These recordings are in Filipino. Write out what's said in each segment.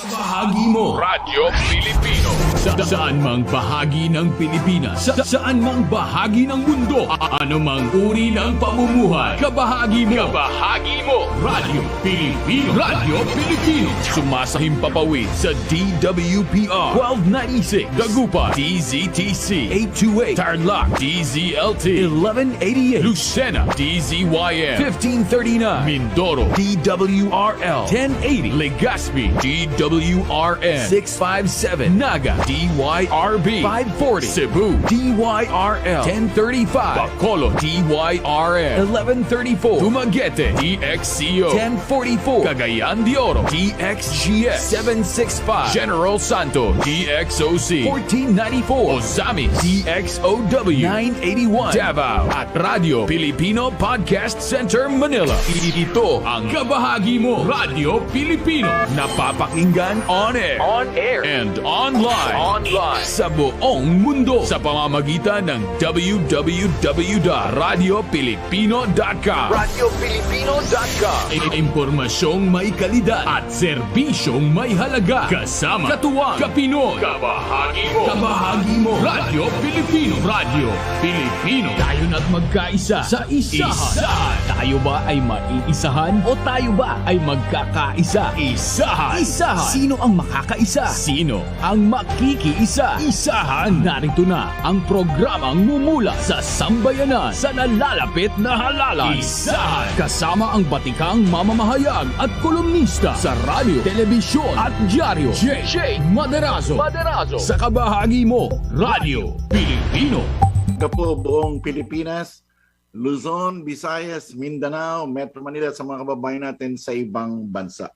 Bahagi mo. Radyo Pilipino. Saan mang bahagi ng Pilipinas, saan mang bahagi ng mundo, ano mang uri ng pamumuhay, kabahagi mo. Kabahagi mo. Radyo Pilipino. Radyo Pilipino. Sumasahim papawid sa DWPR 1296, Dagupan, DZTC 828, Tarlac, DZLT 1188, Lucena, DZYM 1539, Mindoro, DWRL 1080, Legazpi, DWRN 657, Naga, DYRB 540, Cebu, DYRL 1035, Bacolod, DYRN 1134, Dumaguete, DXCO 1044, Cagayan de Oro, DXGS 765, General Santos, DXOC 1494, Ozamis, DXOW 981, Davao, at Radyo Pilipino Podcast Center, Manila. Ito ang kabahagi mo, Radyo Pilipino. Napapakinggan on air, and online, sa buong mundo sa pamamagitan ng www.radiopilipino.com. RadyoPilipino.com. Impormasyong may kalidad at serbisyong may halaga. Kasama, katuwang, kapinoy. Kabahagi mo. Kabahagi mo. Radyo Pilipino. Radyo Pilipino. Tayo na't magkaisa sa isahan. Tayo ba ay maiisahan o tayo ba ay magkakaisa? Isahan. Sino ang makakaisa? Sino ang makikiisa? Isahan. Narito na ang programang mumula sa sambayanan sa nalalapit na halalan. Isahan. Kasama ang batikang mamamahayag at kolumnista sa radyo, telebisyon at dyaryo. J. Maderazo. Sa kabahagi mo, Radyo Pilipino. Ito po buong Pilipinas, Luzon, Visayas, Mindanao, Metro Manila sa mga kababayan natin sa ibang bansa.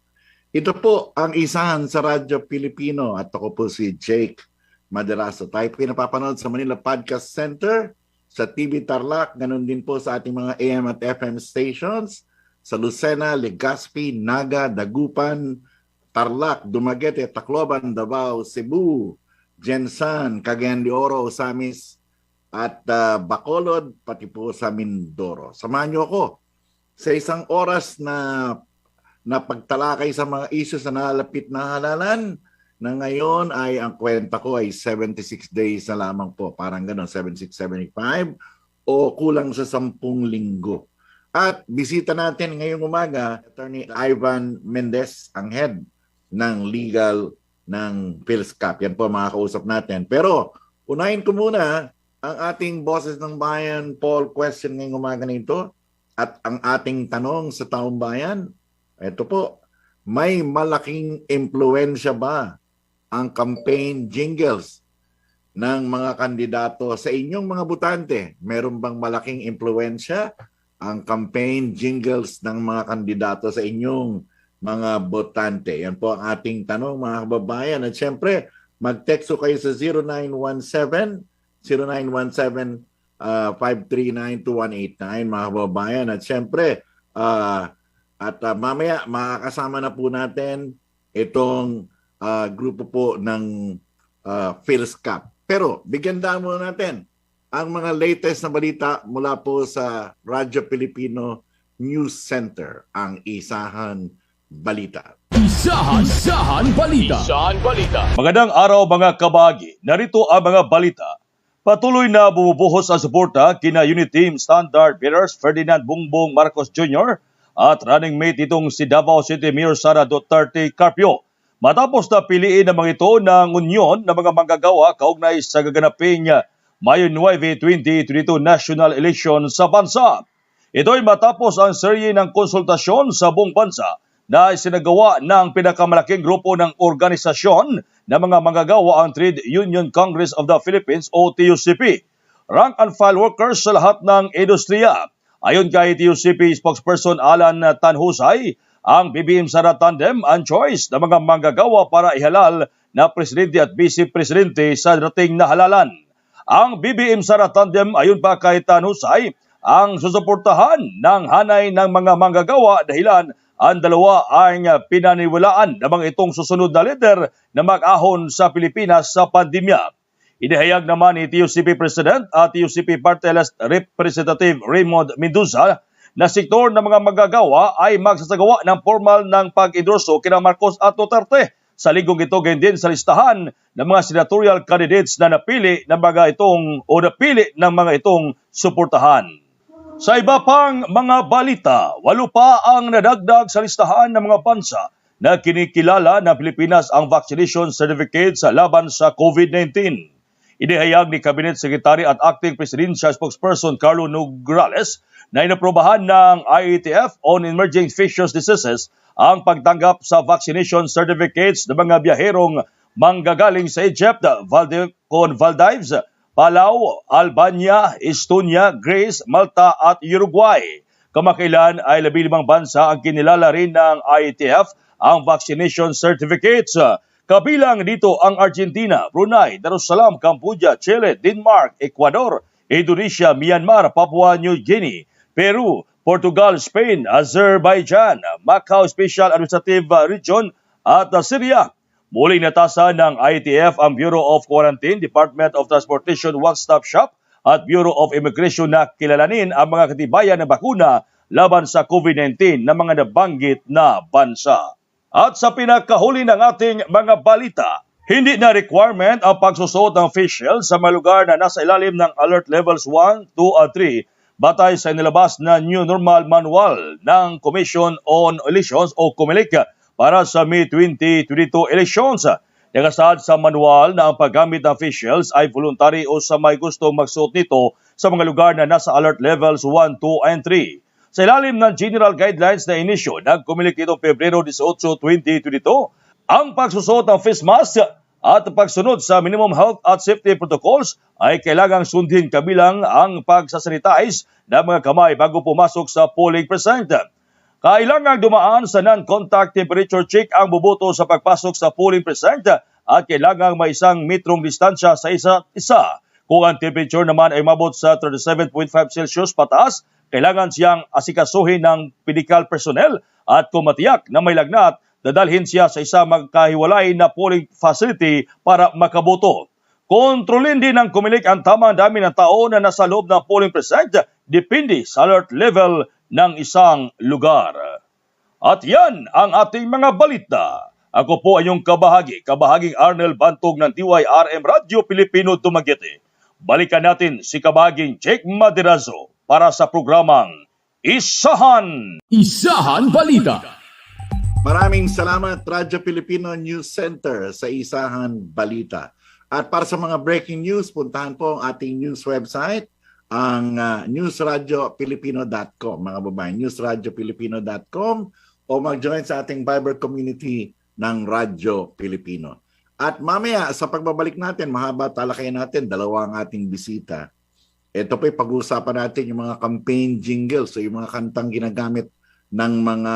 Ito po ang isahan sa Radyo Pilipino at ako po si Jake Maderazo. Tayo po napapanood sa Manila Podcast Center, sa TV Tarlac, ganun din po sa ating mga AM at FM stations, sa Lucena, Legazpi, Naga, Dagupan, Tarlac, Dumaguete, Tacloban, Davao, Cebu, Jensan, Cagayan de Oro, Ozamis, at Bacolod, pati po sa Mindoro. Samahan niyo ako sa isang oras na pagtalakay sa mga issues na nalalapit na halalan, na ngayon ay ang kwenta ko ay 76 days na lamang po. Parang gano'n, 76-75 o kulang sa 10 linggo. At bisita natin ngayong umaga, Atty. Viktor Mendez, ang head ng legal ng FILSCAP. Yan po mga kausap natin. Pero unahin ko muna ang ating boses ng bayan poll question ngayong umaga nito at ang ating tanong sa taong bayan. Ito po, may malaking impluwensya ba ang campaign jingles ng mga kandidato sa inyong mga botante? Meron bang malaking impluwensya ang campaign jingles ng mga kandidato sa inyong mga botante? Yan po ang ating tanong mga kababayan. At syempre, mag-text kayo sa 0917-539-2189 mga kababayan. At syempre, mamaya makakasama na po natin itong grupo po ng FILSCAP. Pero bigyan daan muna natin ang mga latest na balita mula po sa Radyo Pilipino News Center, ang Isahan Balita. Isahan Balita. Magandang araw mga kabahagi. Narito ang mga balita. Patuloy na bumubuhos ang suporta kina Unit Team Standard Bearers Ferdinand Bongbong Marcos Jr. at running mate itong si Davao City Mayor Sara Duterte Carpio. Matapos na piliin ng mga ito ng unyon ng mga manggagawa kaugnay sa gaganaping Mayo 9, 2022 national election sa bansa. Ito ay matapos ang serye ng konsultasyon sa buong bansa na isinagawa ng pinakamalaking grupo ng organisasyon ng mga manggagawa ang Trade Union Congress of the Philippines o TUCP. Rank and file workers sa lahat ng industriya. Ayon kay TUCP spokesperson Alan Tanhusay, ang BBM Sara Tandem ang choice ng mga manggagawa para ihalal na presidente at vice-presidente sa dating na halalan. Ang BBM Sara Tandem ayon pa kay Tanhusay ang susuportahan ng hanay ng mga manggagawa dahilan ang dalawa ay pinaniwalaan namang itong susunod na leader na mag-ahon sa Pilipinas sa pandemya. Inihayag naman ni TUCP President at TUCP Party List Representative Raymond Mendoza na sektor ng mga magagawa ay magsasagawa ng formal ng pag-endorso kina Marcos at Duterte sa linggong ito, gayon din sa listahan ng mga senatorial candidates na napili ng mga itong suportahan. Sa iba pang mga balita, 8 pa ang nadagdag sa listahan ng mga bansa na kinikilala ng Pilipinas ang vaccination certificate sa laban sa COVID-19. Inihayag ni Cabinet Secretary at Acting Presidential Spokesperson Carlo Nograles na inaprobahan ng IATF on Emerging Infectious Diseases ang pagtanggap sa vaccination certificates ng mga biyaherong manggagaling sa Egypt, Maldives, Palau, Albania, Estonia, Greece, Malta at Uruguay. Kamakailan ay 15 bansa ang kinilala rin ng IATF ang vaccination certificates. Kabilang dito ang Argentina, Brunei, Darussalam, Cambodia, Chile, Denmark, Ecuador, Indonesia, Myanmar, Papua New Guinea, Peru, Portugal, Spain, Azerbaijan, Macau Special Administrative Region at Syria. Muling natasa ng IATF ang Bureau of Quarantine, Department of Transportation One-Stop Shop at Bureau of Immigration na kilalanin ang mga katibayan ng bakuna laban sa COVID-19 ng mga nabanggit na bansa. At sa pinakahuli ng ating mga balita, hindi na requirement ang pagsusuot ng face shield sa mga lugar na nasa ilalim ng Alert Levels 1, 2 at 3 batay sa inilabas na New Normal Manual ng Commission on Elections o COMELEC para sa May 2022 elections. Nakasaad sa manual na ang paggamit ng face shields ay voluntary o sa may gustong magsuot nito sa mga lugar na nasa Alert Levels 1, 2 and 3. Sa ilalim ng General Guidelines na inisyo ng COMELEC ito Pebrero 18, 2022, ang pagsusuot ng face mask at pagsunod sa minimum health at safety protocols ay kailangang sundin kabilang ang pagsasanitize ng mga kamay bago pumasok sa polling precinct. Kailangang dumaan sa non-contact temperature check ang boboto sa pagpasok sa polling precinct at kailangang may 1 metrong distansya sa isa't isa. Kung ang temperature naman ay mabot sa 37.5 Celsius pataas, kailangan siyang asikasuhin ng medical personnel at kung matiyak na may lagnat, dadalhin siya sa isa magkahiwalay na polling facility para makaboto. Kontrolin din ng COMELEC ang tamang dami ng tao na nasa loob ng polling precinct depende sa alert level ng isang lugar. At yan ang ating mga balita. Ako po ay yung kabahaging Arnel Bantog ng DYRM Radio Filipino Dumaguete. Balikan natin si kabahaging Jake Maderazo para sa programang Isahan! Isahan Balita. Maraming salamat Radyo Filipino News Center sa Isahan Balita. At para sa mga breaking news, puntahan po ang ating news website, ang newsradiofilipino.com. Mga babae, newsradiofilipino.com o mag-join sa ating Viber community ng Radyo Filipino. At mamaya sa pagbabalik natin, mahaba talakayan natin, 2 ang ating bisita. Ito po pag-uusapan natin yung mga campaign jingles, so yung mga kantang ginagamit ng mga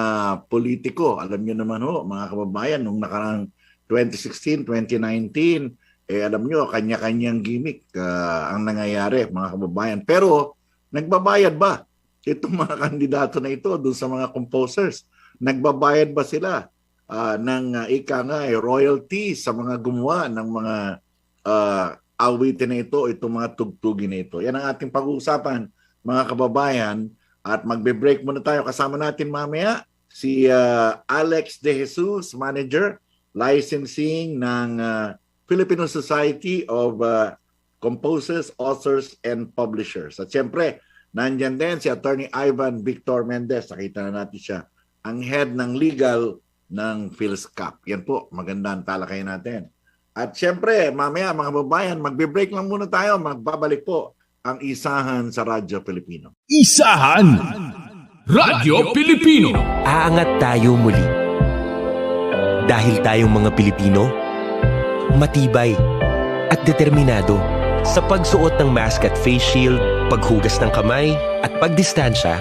politiko. Alam niyo naman mga kababayan, nung nakarang 2016, 2019, alam niyo, kanya-kanyang gimmick ang nangyayari, mga kababayan. Pero, nagbabayad ba itong mga kandidato na ito dun sa mga composers? Nagbabayad ba sila ng royalty sa mga gumawa ng mga awitin na ito, itong mga tugtugin na ito? Yan ang ating pag-uusapan, mga kababayan. At magbe-break muna tayo. Kasama natin mamaya si Alex De Jesus, Manager, Licensing ng Filipino Society of Composers, Authors, and Publishers. At siyempre, nandyan din si Atty. Viktor Mendez. Nakita na natin siya. Ang head ng legal ng FILSCAP. Yan po, magandang talakayan natin. At siyempre, mamaya mga babayan, magbe-break lang muna tayo. Magbabalik po ang Isahan sa Radyo Pilipino. Isahan Radyo Pilipino. Aangat tayo muli. Dahil tayong mga Pilipino, matibay at determinado sa pagsuot ng mask at face shield, paghugas ng kamay at pagdistansya.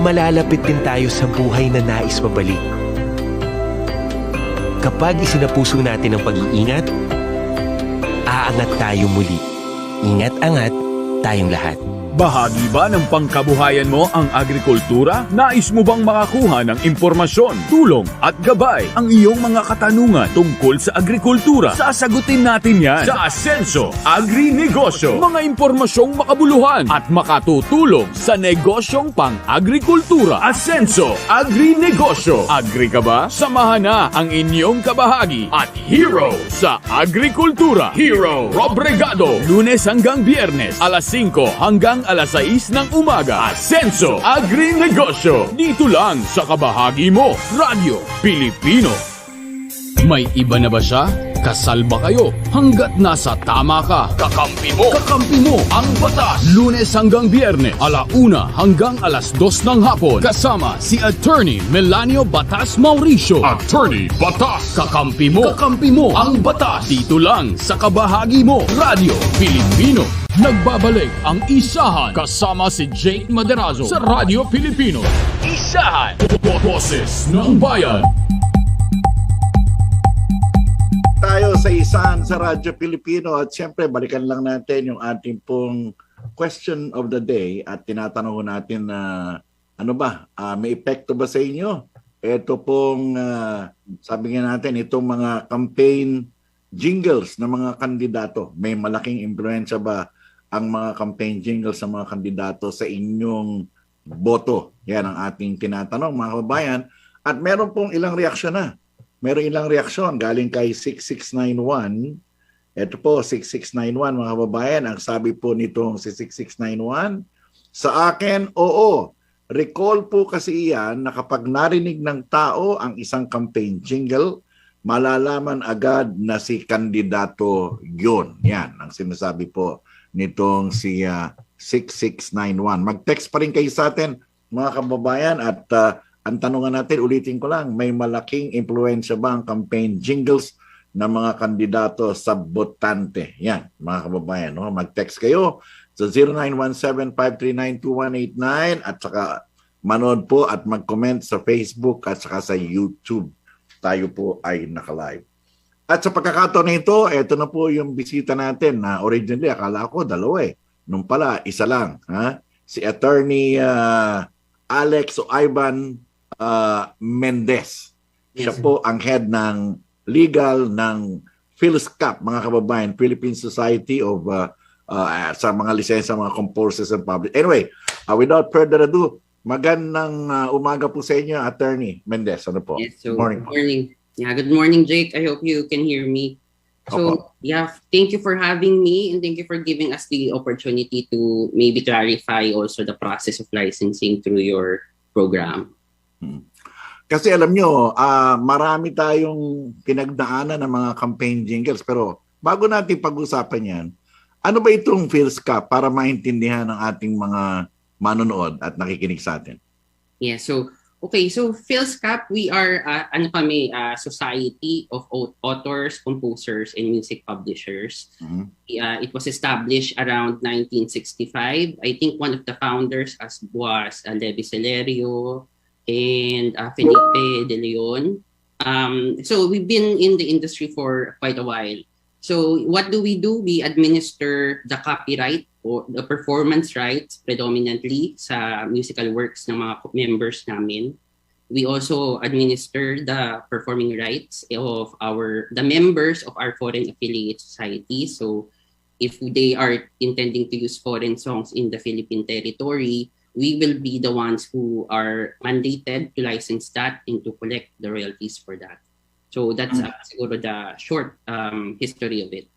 Malalapit din tayo sa buhay na nais mabalik. Kapag isinapuso natin ang pag-iingat, aangat tayo muli. Ingat-angat, tayong lahat. Bahagi ba ng pangkabuhayan mo ang agrikultura? Nais mo bang makakuha ng impormasyon, tulong at gabay ang iyong mga katanungan tungkol sa agrikultura? Sasagutin natin yan sa Asenso Agri-Negosyo. Mga impormasyong makabuluhan at makatutulong sa negosyong pang-agrikultura. Asenso Agri-Negosyo. Agri ka ba? Samahan na ang inyong kabahagi at hero sa agrikultura. Hero Rob Regado. Lunes hanggang Biyernes, alas 5 hanggang alas 6 ng umaga. Asenso Agri-Negosyo. Dito lang sa kabahagi mo, Radyo Pilipino. May iba na ba siya? Kasal ba kayo? Hanggat nasa tama ka, kakampi mo ang batas. Lunes hanggang Biyernes, alauna hanggang alas 2 ng hapon. Kasama si Attorney Melanio Batas Mauricio. Attorney Batas, kakampi mo ang batas. Dito lang sa kabahagi mo, Radyo Pilipino. Nagbabalik ang Isahan kasama si Jake Maderazo sa Radyo Pilipino. Isahan, boses ng bayan. Tayo sa Isahan sa Radyo Pilipino at siyempre balikan lang natin yung ating pong question of the day at tinatanong natin na may epekto ba sa inyo? Ito pong sabi nga natin itong mga campaign jingles ng mga kandidato. May malaking impluwensya ba ang mga campaign jingles sa mga kandidato sa inyong boto? Yan ang ating tinatanong mga kababayan. At meron pong ilang reaksyon na. Meron ilang reaksyon galing kay 6691. Ito po, 6691 mga kababayan. Ang sabi po nitong si 6691, sa akin, oo. Recall po kasi iyan na kapag narinig ng tao ang isang campaign jingle, malalaman agad na si kandidato yun. Yan ang sinasabi po nitong si 6691. Mag-text pa rin kayo sa atin mga kababayan at ang tanungan natin, ulitin ko lang, may malaking impluensya ba ang campaign jingles ng mga kandidato sa botante? Yan mga kababayan, no? Mag-text kayo sa 0917-539-2189 at saka manood po at mag-comment sa Facebook at saka sa YouTube. Tayo po ay naka-live. At sa pagkakataon nito, ito na po yung bisita natin na originally akala ko dalawa eh. Nung pala, isa lang. Ha? Si Attorney Alex o Ivan Mendez. Siya po ang head ng legal ng FILSCAP, mga kababayan, Philippine Society of sa mga lisensya, mga composers and public. Anyway, without further ado, magandang umaga po sa inyo, Attorney Mendez. Ano po? Yes, so, morning. Good morning. Yeah, good morning, Jake. I hope you can hear me. So, yeah, thank you for having me and thank you for giving us the opportunity to maybe clarify also the process of licensing through your program. Kasi alam nyo, marami tayong pinagdaanan ng mga campaign jingles. Pero bago natin pag-usapan yan, ano ba itong FILSCAP para maintindihan ng ating mga manonood at nakikinig sa atin? Yeah, so FILSCAP, we are a society of authors, composers, and music publishers. Mm-hmm. It was established around 1965. I think one of the founders was Levi Celerio and Felipe De Leon. So we've been in the industry for quite a while. So what do? We administer the copyright o the performance rights predominantly sa musical works ng mga members namin. We also administer the performing rights of the members of our foreign affiliate society. So if they are intending to use foreign songs in the Philippine territory, we will be the ones who are mandated to license that and to collect the royalties for that. So that's siguro the short history of it.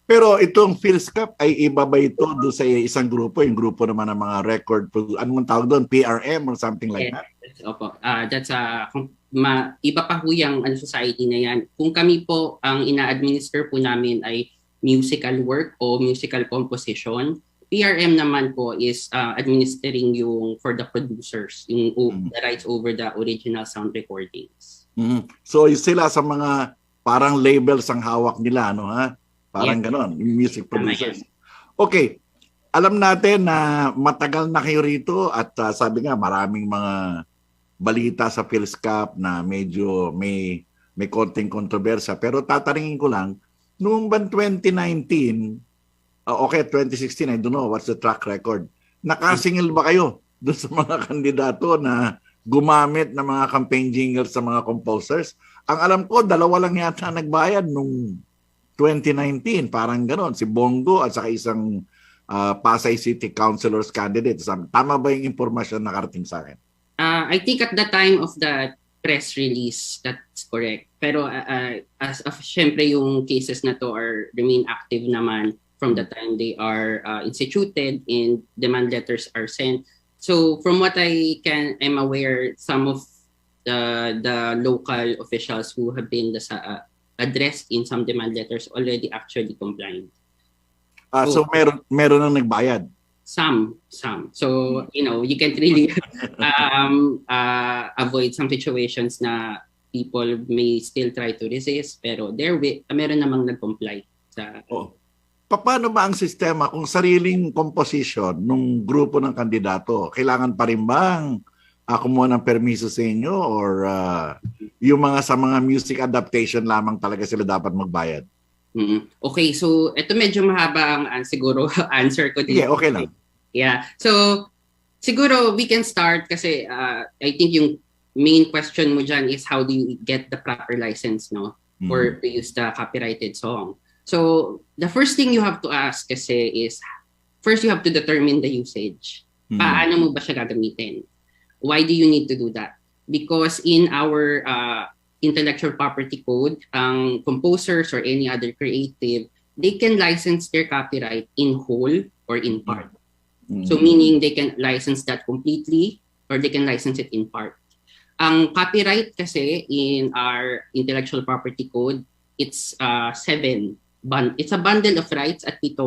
Pero itong FILSCAP ay iba ba ito doon sa isang grupo? Yung grupo naman ng mga record, ano mong tawag doon? PRM or something like that? Opo. That's iba pa ho yung society na yan. Kung kami po, ang ina-administer po namin ay musical work o musical composition. PRM naman po is administering yung for the producers, yung the rights over the original sound recordings. Mm-hmm. So sila sa mga parang labels ang hawak nila, no ha? Parang ganon, yung music producers. Okay, alam natin na matagal na kayo rito at sabi nga maraming mga balita sa FILSCAP na medyo may konting kontrobersya. Pero tatanungin ko lang, noong 2019, Okay, 2016, I don't know what's the track record. Nakasingil ba kayo doon sa mga kandidato na gumamit ng mga campaign jingles sa mga composers? Ang alam ko, 2 lang yata nagbayad nung 2019, parang ganon. Si Bongo at saka isang Pasay City Councilor's candidate. Tama ba yung impormasyon na nakarating sa akin? I think at the time of the press release, that's correct. Pero as of syempre yung cases na to remain active naman from the time they are instituted and demand letters are sent. So from what am aware, some of the local officials who have been addressed in some demand letters already actually complied. So meron nang nagbayad? Some. So, you can't really avoid some situations na people may still try to resist, pero meron namang nag-comply. Paano ba ang sistema kung sariling composition ng grupo ng kandidato? Kailangan pa rin bang kumuha ng permiso sa inyo or yung sa mga music adaptation lamang talaga sila dapat magbayad? Okay, so ito medyo mahaba ang siguro answer ko dito. Yeah, okay lang. Yeah. So siguro we can start kasi I think yung main question mo dyan is how do you get the proper license for to use the copyrighted song. So the first thing you have to ask kasi is first you have to determine the usage. Paano mo ba siya gagamitin? Why do you need to do that? Because in our intellectual property code, ang composers or any other creative, they can license their copyright in whole or in part. So meaning they can license that completely or they can license it in part. Ang copyright kasi in our intellectual property code, it's 7. It's a bundle of rights at 7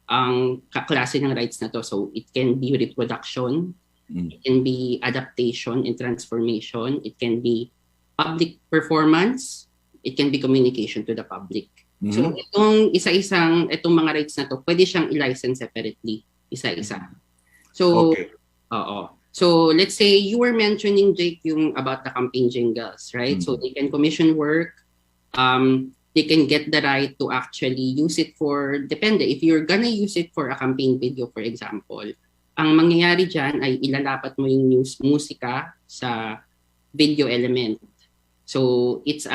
ang kaklase ng rights na to. So it can be reproduction, it can be adaptation and transformation, it can be public performance, it can be communication to the public. So itong itong mga rights na to, pwede siyang i-license separately, isa-isa. So, So let's say you were mentioning, Jake, yung about the campaign jingles, right? So they can commission work, they can get the right to actually use it for, depende, if you're gonna use it for a campaign video, for example, ang mangyayari dyan ay ilalapat mo yung musika sa video element. So it's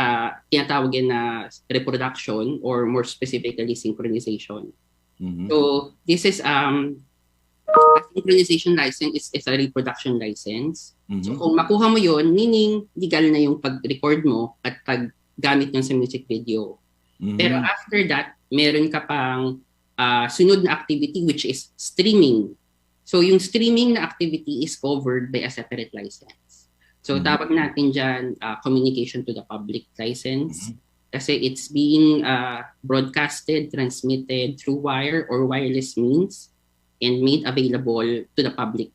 tinatawag na reproduction or more specifically synchronization. So this is a synchronization license is a reproduction license. So kung makuha mo yon, meaning legal na yung pag-record mo at paggamit nyo sa music video. Pero after that, meron ka pang sunod na activity which is streaming. So yung streaming na activity is covered by a separate license. So tawag natin dyan communication to the public license kasi it's being broadcasted, transmitted through wire or wireless means and made available to the public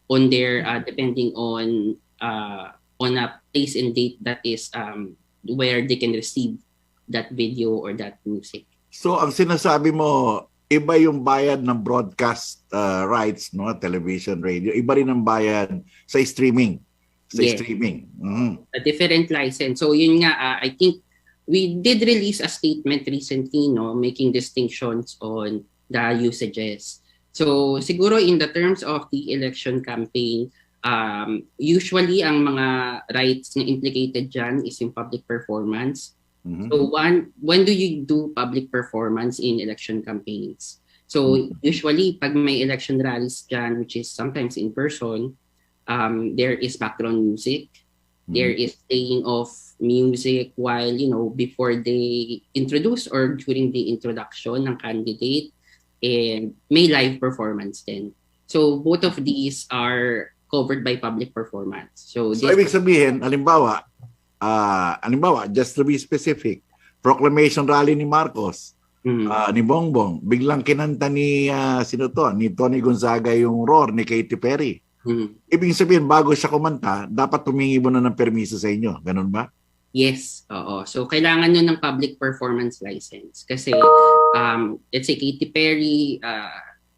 on their depending on a place and date that is where they can receive that video or that music. So ang sinasabi mo, iba yung bayad ng broadcast rights, television, radio, iba rin ang bayad sa streaming. Streaming. A different license. So yun nga, I think we did release a statement recently, making distinctions on the usages. So siguro in the terms of the election campaign, usually ang mga rights na implicated dyan is in public performance. So when do you do public performance in election campaigns? So usually pag may election rallies dyan, which is sometimes in person, there is background music, there is playing of music while, before they introduce or during the introduction ng candidate, and may live performance din. So both of these are covered by public performance. So ibig sabihin, halimbawa, just to be specific, proclamation rally ni Marcos, ni Bongbong, biglang kinanta ni ni Tony Gonzaga yung roar ni Katy Perry. Ibig sabihin, bago siya kumanta, dapat tumingi mo na ng permiso sa inyo. Ganun ba? Yes, oo. So, kailangan nyo ng public performance license. Kasi, let's say, Katy Perry,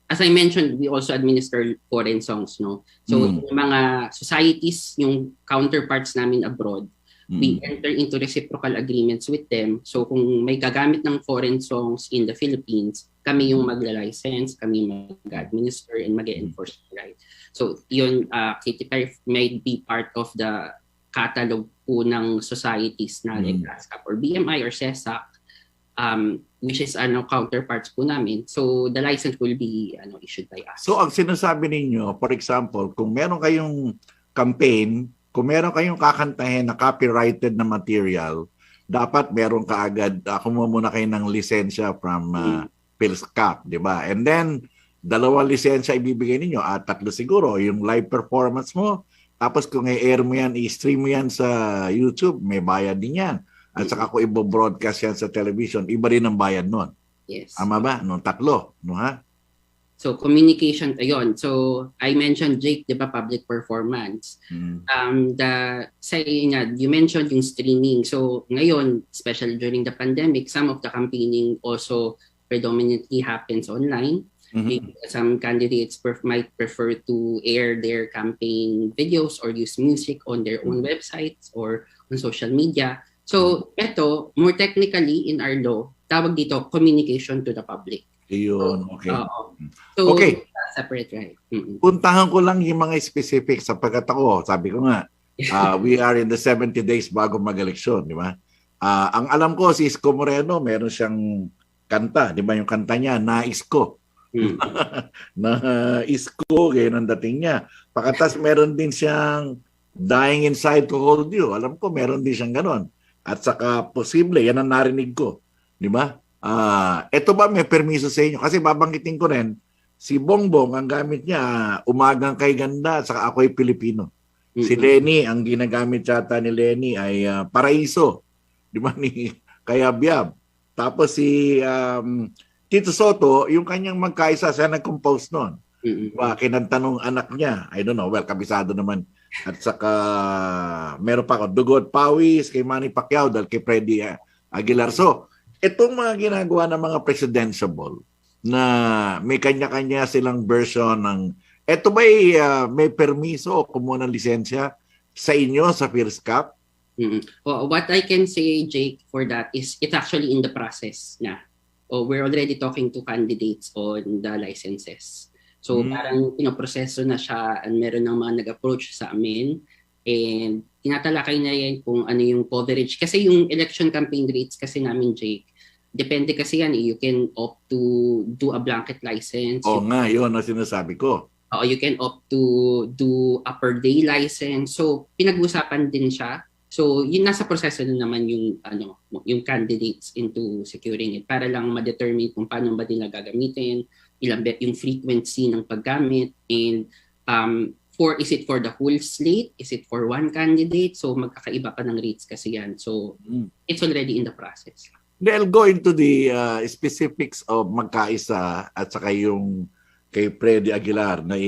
as I mentioned, we also administer foreign songs, no? So, yung mga societies, yung counterparts namin abroad, We enter into reciprocal agreements with them. So kung may gagamit ng foreign songs in the Philippines, kami yung magla-license, kami mag-administer and mag-enforce the right. So yun, Katy Perry may be part of the catalog po ng societies na like FILSCAP or BMI or CESAC, which is counterparts po namin. So the license will be issued by us. So ang sinasabi ninyo, for example, kung meron kayong campaign, kung meron kayong kakantahin na copyrighted na material, dapat meron kaagad, kumuha muna kayo ng lisensya from FILSCAP, di ba? And then, 2 lisensya ibibigay ninyo, at 3 siguro, yung live performance mo, tapos kung i-air mo yan, i-stream mo yan sa YouTube, may bayad din yan. At saka kung i-broadcast yan sa television, iba rin ang bayad nun. Yes. Ama ba? Nung 3, no ha? So communication, ayun. So I mentioned, Jake, di ba, public performance. You mentioned yung streaming. So ngayon, especially during the pandemic, some of the campaigning also predominantly happens online. Some candidates might prefer to air their campaign videos or use music on their own websites or on social media. So ito, more technically in our law, tawag dito communication to the public. Yun, okay. So, okay. Separate, right? Puntahan ko lang yung mga specifics sapagkat ako, sabi ko nga, we are in the 70 days bago mag-eleksyon, di ba? Ang alam ko, si Isko Moreno, meron siyang kanta, di ba? Yung kanta niya, Nais Ko. Nais Ko, ganyan ang dating niya. Pagkatas, meron din siyang Dying Inside to Hold You. Alam ko, meron din siyang ganon. At saka, posible, yan ang narinig ko. Di ba? Ito ba may permiso sa inyo? Kasi babanggitin ko rin, si Bongbong, ang gamit niya, Umagang Kay Ganda, saka Ako'y Pilipino. Si Lenny, ang ginagamit yata ni Lenny ay Paraiso. Di ba? Ni Kayabyab. Tapos si Tito Soto, yung kanyang magkaisa, siya nag-compose nun. Diba? Kinantanong anak niya. I don't know. Well, kabisado naman. At saka, meron pa ako, Dugot Pawis, kay Manny Pacquiao, dahil kay Freddy Aguilar. So, itong mga ginagawa ng mga presidentiable na may kanya-kanya silang version ng ito ba may permiso o kumuha ng lisensya sa inyo sa FILSCAP? Well, what I can say, Jake, for that is it's actually in the process na. We're already talking to candidates on the licenses. So parang pinoproseso na siya and meron ng mga nag-approach sa amin and tinatalakay na yan kung ano yung coverage. Kasi yung election campaign rates kasi namin, Jake, depende kasi yan. You can opt to do a blanket license. Nga, yun ang sinasabi ko. You can opt to do a per day license. So, pinag-usapan din siya. So, yun nasa proseso na naman yung candidates into securing it para lang ma-determine kung paano ba nila gagamitin, yung frequency ng paggamit, and is it for the whole slate? Is it for one candidate? So, magkakaiba pa ng rates kasi yan. So, it's already in the process. They'll go into the specifics of magkaisa at saka yung kay Freddy Aguilar na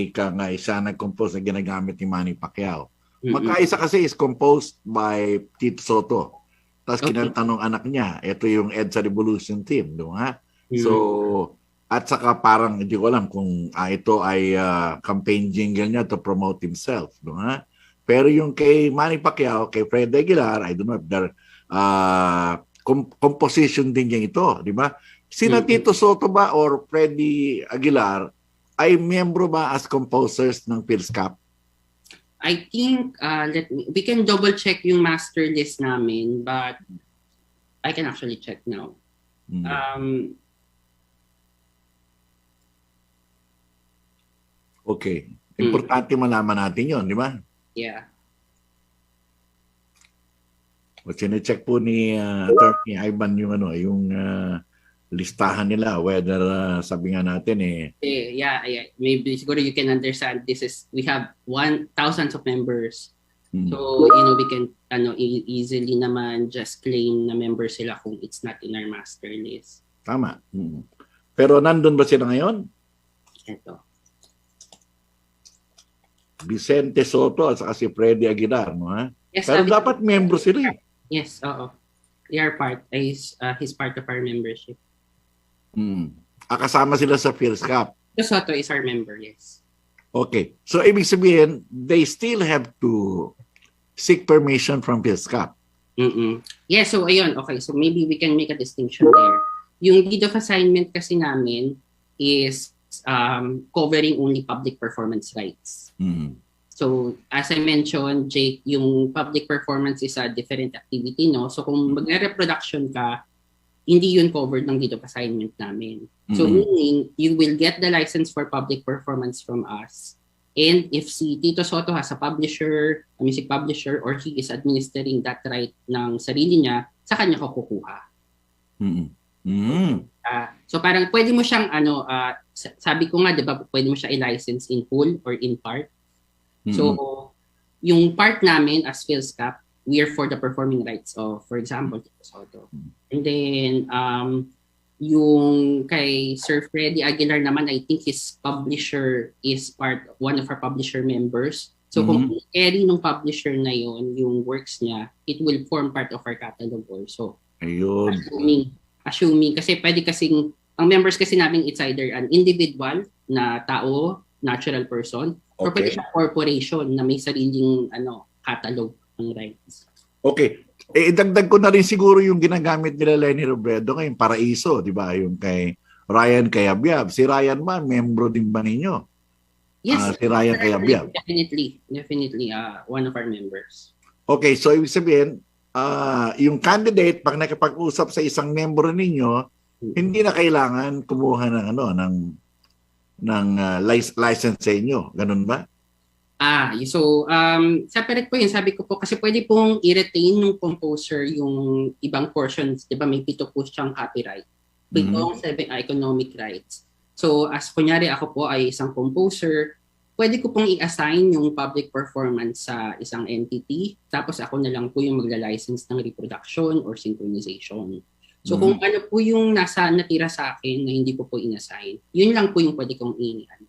siya nag-compose na ginagamit ni Manny Pacquiao. Magkaisa kasi is composed by Tito Soto. Tapos kinantanong anak niya, ito yung EDSA Revolution team. Diba? So, at saka parang hindi ko alam kung ito ay campaign jingle niya to promote himself. Diba? Pero yung kay Manny Pacquiao, kay Freddy Aguilar, I don't know if they're composition din niya ito, di ba? Sina Tito Soto ba or Freddy Aguilar ay miyembro ba as composers ng FILSCAP? I think we can double check yung master list namin, but I can actually check now. Okay. Importante malaman natin 'yon, di ba? Yeah. O sine-check po ni Atty. Ivan yung listahan nila, whether sabi nga natin yeah, maybe siguro you can understand we have thousands of members. So we can easily naman just claim na member sila kung it's not in our master list. Tama. Pero nandun ba sila ngayon? Ito. Vicente Soto at saka si Freddy Aguilar, no ha? Yes, pero dapat membro sila. Yes, oo. They are he's part of our membership. Kasama sila sa FILSCAP. Soto is our member, yes. Okay. So, ibig sabihin, they still have to seek permission from FILSCAP. Yeah, so ayun, okay. So maybe we can make a distinction there. Yung deed of assignment kasi namin is covering only public performance rights. So as I mentioned, Jake, yung public performance is a different activity, no? So kung magre-reproduction ka, hindi yun covered ng deed of assignment namin. So meaning, you will get the license for public performance from us. And if si Tito Soto has a publisher, a music publisher, or he is administering that right ng sarili niya, sa kanya ko kukuha. So parang pwede mo siyang, sabi ko nga, di ba, pwede mo siya i-license in full or in part. So yung part namin as FILSCAP, we are for the performing rights of, for example, Tito Soto. And then, yung kay Sir Freddy Aguilar naman, I think his publisher is one of our publisher members. So kung carry ng publisher na yon yung works niya, it will form part of our catalog also. Ayun. Assuming kasi pwede kasing, ang members kasi namin, it's either an individual na tao, natural person, or pwede siya corporation na may sariling catalog ng rights. Okay. Idagdag ko na rin siguro yung ginagamit nila Lenny Robredo ngayon, Paraiso, di ba? Yung kay Ryan Cayabyab. Si Ryan man, membro din ba ninyo? Yes. Si Ryan Cayabyab. Definitely. One of our members. Okay, so ibig sabihin, yung candidate, pag nakipag-usap sa isang membro ninyo, hindi na kailangan kumuha ng license sa inyo. Ganun ba? So separate po yun. Sabi ko po, kasi pwede pong i-retain ng composer yung ibang portions. Di ba may 7 po siyang copyright. 7 economic rights. So as kunyari ako po ay isang composer, pwede ko pong i-assign yung public performance sa isang entity. Tapos ako na lang po yung magla-license ng reproduction or synchronization. So kung ano po yung natira sa akin na hindi ko po in-assign, yun lang po yung pwede kong i-assign.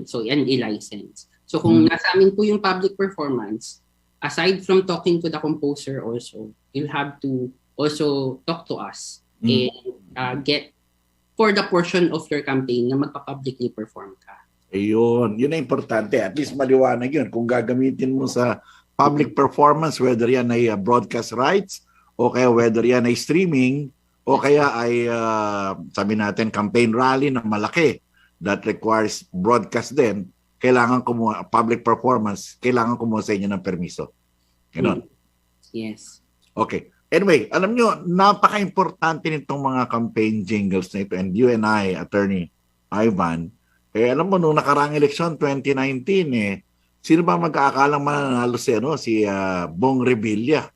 So, and i-license. So, kung nasa amin po yung public performance, aside from talking to the composer also, you'll have to also talk to us and get for the portion of your campaign na magpa-publicly perform ka. Ayun. Yun na importante. At least maliwanag yun. Kung gagamitin mo sa public performance, whether yan ay broadcast rights, o kaya whether yan ay streaming, o kaya ay, sabi natin, campaign rally na malaki, that requires broadcast din, kailangan kumuha, public performance, kailangan kumuha sa inyo ng permiso. Ganon. Yes. Okay. Anyway, alam nyo, napaka-importante nitong mga campaign jingles na ito. And you and I, Attorney Ivan, alam mo, nung nakaraang eleksyon, 2019, sino ba mag-aakalang mananalo si Bong Revilla?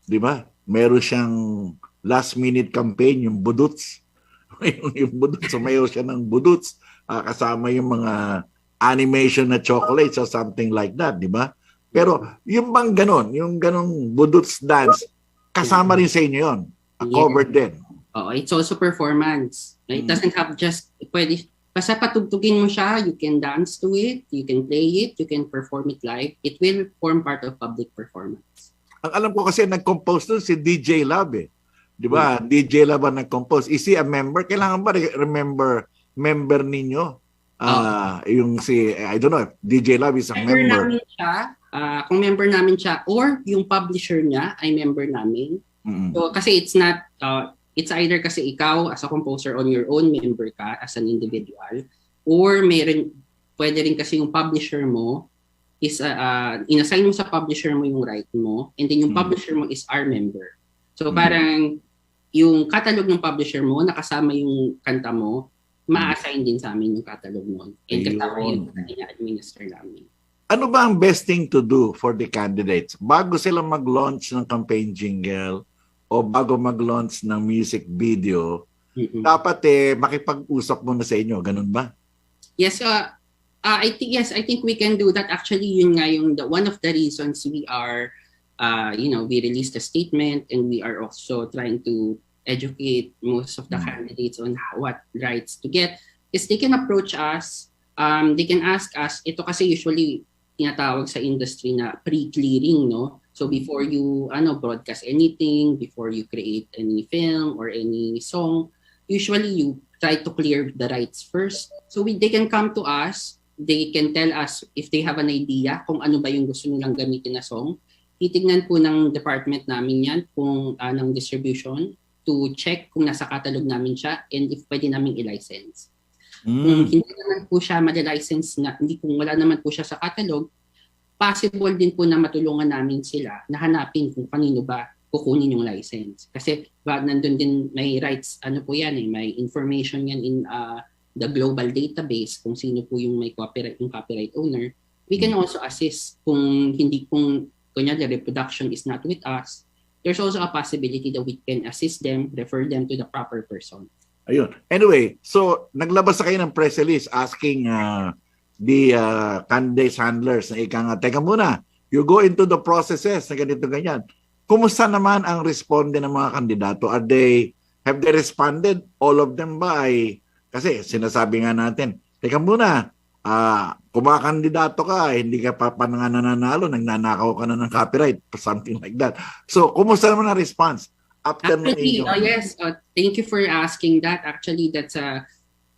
Di ba? Meron siyang last-minute campaign, yung Buduts. yung Buduts, sumayaw siya ng Buduts. Kasama yung mga animation na chocolates or something like that, di ba? Pero yung bang ganon, yung ganong Buduts dance, kasama rin sa inyo yun. Covered din. It's also performance. It doesn't have just, pwede, basta patugtugin mo siya, you can dance to it, you can play it, you can perform it live. It will form part of public performance. Ang alam ko kasi nag-compose doon si DJ Love eh. Di ba? DJ Love ang nag-compose. Is he a member? Kailangan ba member ninyo? Yung si, I don't know, DJ Love is a member. Namin siya, kung member namin siya, or yung publisher niya ay member namin. So, kasi it's not, it's either kasi ikaw as a composer on your own member ka as an individual, or pwede rin kasi yung publisher mo is, inassign mo sa publisher mo yung right mo, and then yung publisher mo is our member. So, parang yung catalog ng publisher mo, nakasama yung kanta mo, ma-assign din sa amin yung catalog mo. And kasama yung ina-administer namin. Ano ba ang best thing to do for the candidates? Bago sila mag-launch ng campaign jingle o bago mag-launch ng music video, dapat makipag-usap muna sa inyo. Ganun ba? Yes, I think we can do that. Actually, yun nga yung one of the reasons we are, we released a statement and we are also trying to educate most of the candidates on what rights to get is they can approach us, they can ask us, ito kasi usually tinatawag sa industry na pre-clearing, no? So before you broadcast anything, before you create any film or any song, usually you try to clear the rights first. So they can come to us, they can tell us if they have an idea kung ano ba yung gusto nilang gamitin na song, titignan po ng department namin yan kung ng distribution to check kung nasa catalog namin siya and if pwede namin i-license. Kung hindi naman po siya ma-license na, kung wala naman po siya sa catalog, possible din po na matulungan namin sila na hanapin kung kanino ba kukunin yung license. Kasi nandun din may rights, ano po yan may information yan in the global database kung sino po yung may copyright owner. We can also assist kung kunyari the reproduction is not with us. There's also a possibility that we can assist them, refer them to the proper person. Ayun. Anyway, so naglabas na kayo ng press release asking the candidates handlers na teka muna, you go into the processes na ganito ganyan. Kumusta naman ang responde ng mga kandidato? Have they responded? All of them ba ay, kasi sinasabi nga natin, teka muna, kumakandidato ka, hindi ka pa nga nananalo, nagnanakaw ka na ng copyright, something like that. So, kumusta naman ang response? Actually, yes, thank you for asking that. Actually, that's a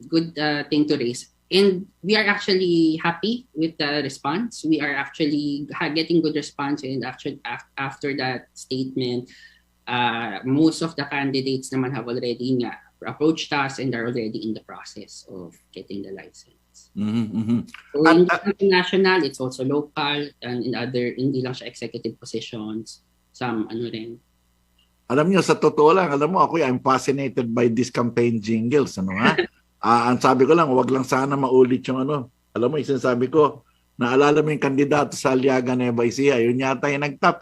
good thing to raise. And we are actually happy with the response. We are actually getting good response. And actually, after that statement, most of the candidates naman have already approached us and are already in the process of getting the license. So in international, it's also local, and in other, hindi lang siya executive positions, some rin. Alam niyo, sa totoo lang, alam mo, ako I'm fascinated by this campaign jingles. Ano ha? Ang sabi ko lang, wag lang sana maulit yung Alam mo, sabi ko, naalala mo yung kandidato sa Aliaga Nueva Ecija, yun yata yung nagtap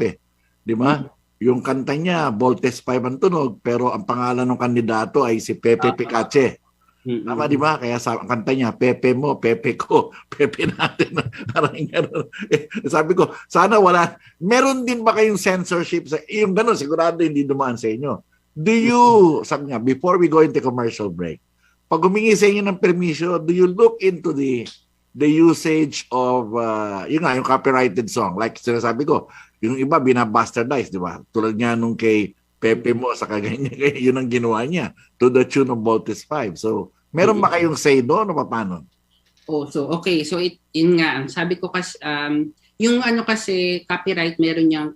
Di ba? Yung kanta niya, Voltes 5 ang tunog, pero ang pangalan ng kandidato ay si Pepe Picache. Tama, di ba? Kaya ang kanta niya, Pepe mo, Pepe ko, Pepe natin. Sabi ko, sana wala. Meron din ba kayong censorship? Yung ganun, sigurado hindi dumaan sa inyo. Do you, sabi nga, before we go into commercial break, pag humingi sa inyo ng permission, do you look into the usage of, yung copyrighted song? Like sinasabi ko, yung iba binabastardize, di ba? Tulad nga nung kay Pepe mo sa kaganya, yun ang ginawa niya to the tune of Voltes 5. So, meron ba kayong say doon o paano? So okay. So yun nga, sabi ko kasi yung kasi copyright meron niyang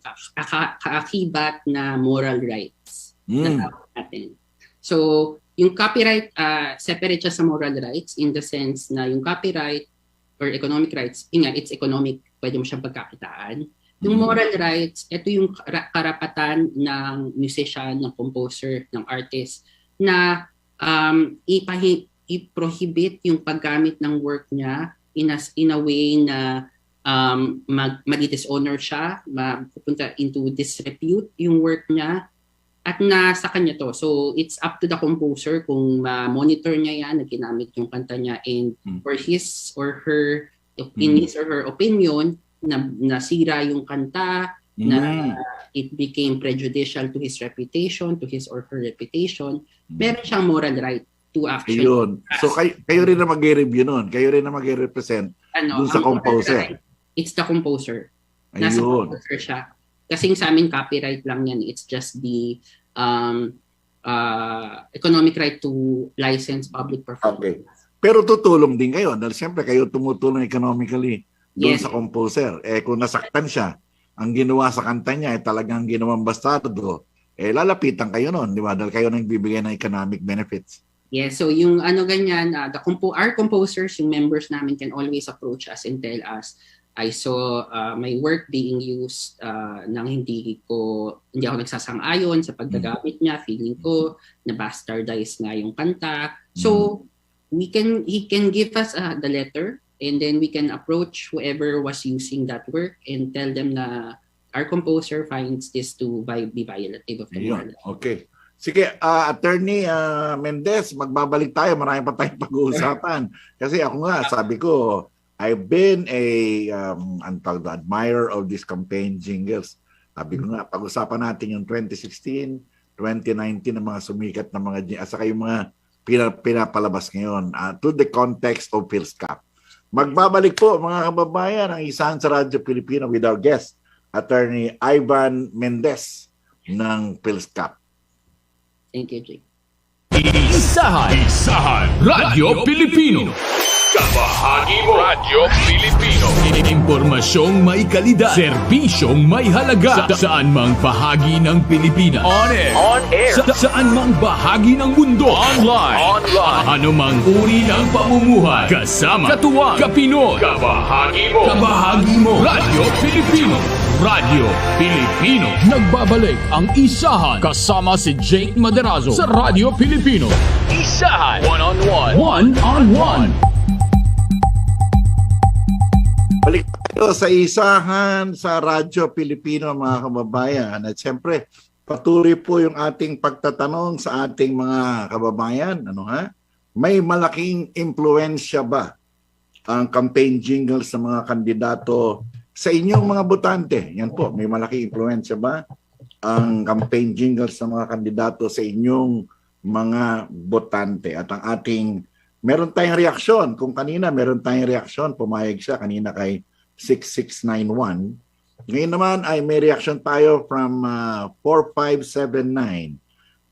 kaakibat na moral rights na natin. So yung copyright separate siya sa moral rights in the sense na yung copyright or economic rights, it's economic, pwede mo siyang pagkakitaan. Yung moral rights, ito yung karapatan ng musician, ng composer, ng artist na i-prohibit yung paggamit ng work niya in a way na mag-dishonor siya, mapupunta into disrepute yung work niya at nasa kanya to. So it's up to the composer kung monitor niya yan na ginamit yung kanta niya and for his or her, in his or her opinion, na nasira yung kanta, na it became prejudicial to his reputation, to his or her reputation, meron siyang moral right to actually. Ayun. So kayo rin na mag-review nun. Kayo rin na mag-represent dun sa composer. It's the composer. Ayun. Nasa composer siya. Kasi sa amin copyright lang yan. It's just the economic right to license public performance. Okay. Pero tutulong din kayo dahil siyempre kayo tumutulong economically doon sa composer. Kung nasaktan siya, ang ginawa sa kanta niya ay talagang ginawang bastardo, lalapitan kayo noon, di ba? Dahil kayo nagbibigay ng economic benefits. Yes, so yung ganyan, our composers, yung members namin can always approach us and tell us, I saw my work being used nang hindi ako nagsasang-ayon sa paggagamit niya, feeling ko na bastardize nga yung kanta. So he can give us the letter, and then we can approach whoever was using that work and tell them na our composer finds this to be violative of the moral. Okay. Sige, Attorney Mendez, magbabalik tayo. Marami pa tayong pag-uusapan. Kasi ako nga, sabi ko, I've been admirer of this campaign jingles. Sabi ko nga, pag-usapan natin yung 2016, 2019 ng mga sumikat na mga jingles, saka yung mga pinapalabas ngayon to the context of FILSCAP. Magbabalik po mga kababayan ang Isahan sa Radyo Pilipino with our guest, Attorney Ivan Mendez ng FILSCAP. Thank you, Jake. Isahan, Radyo Pilipino. Kabahagi mo. Radyo Pilipino. Impormasyong may kalidad, serbisyong may halaga, saan mang bahagi ng Pilipinas. On air. Saan mang bahagi ng mundo. Online. Anumang uri ng pamumuhay. Kasama, katuwang, kapinoy. Kabahagi mo. Kabahagi mo. Radyo Pilipino. Radyo Pilipino. Nagbabalik ang Isahan kasama si Jake Maderazo sa Radyo Pilipino. Isahan. One-on-one. One-on-one. Balik tayo sa Isahan sa Radyo Pilipino, mga kababayan. At siyempre, patuloy po yung ating pagtatanong sa ating mga kababayan. May malaking impluensya ba ang campaign jingles sa mga kandidato sa inyong mga botante? Yan po, may malaking impluensya ba ang campaign jingles sa mga kandidato sa inyong mga botante? At ang ating meron tayong reaksyon. Kung kanina meron tayong reaksyon, pumayag siya kanina kay 6691. Ngayon naman ay may reaksyon tayo from 4579.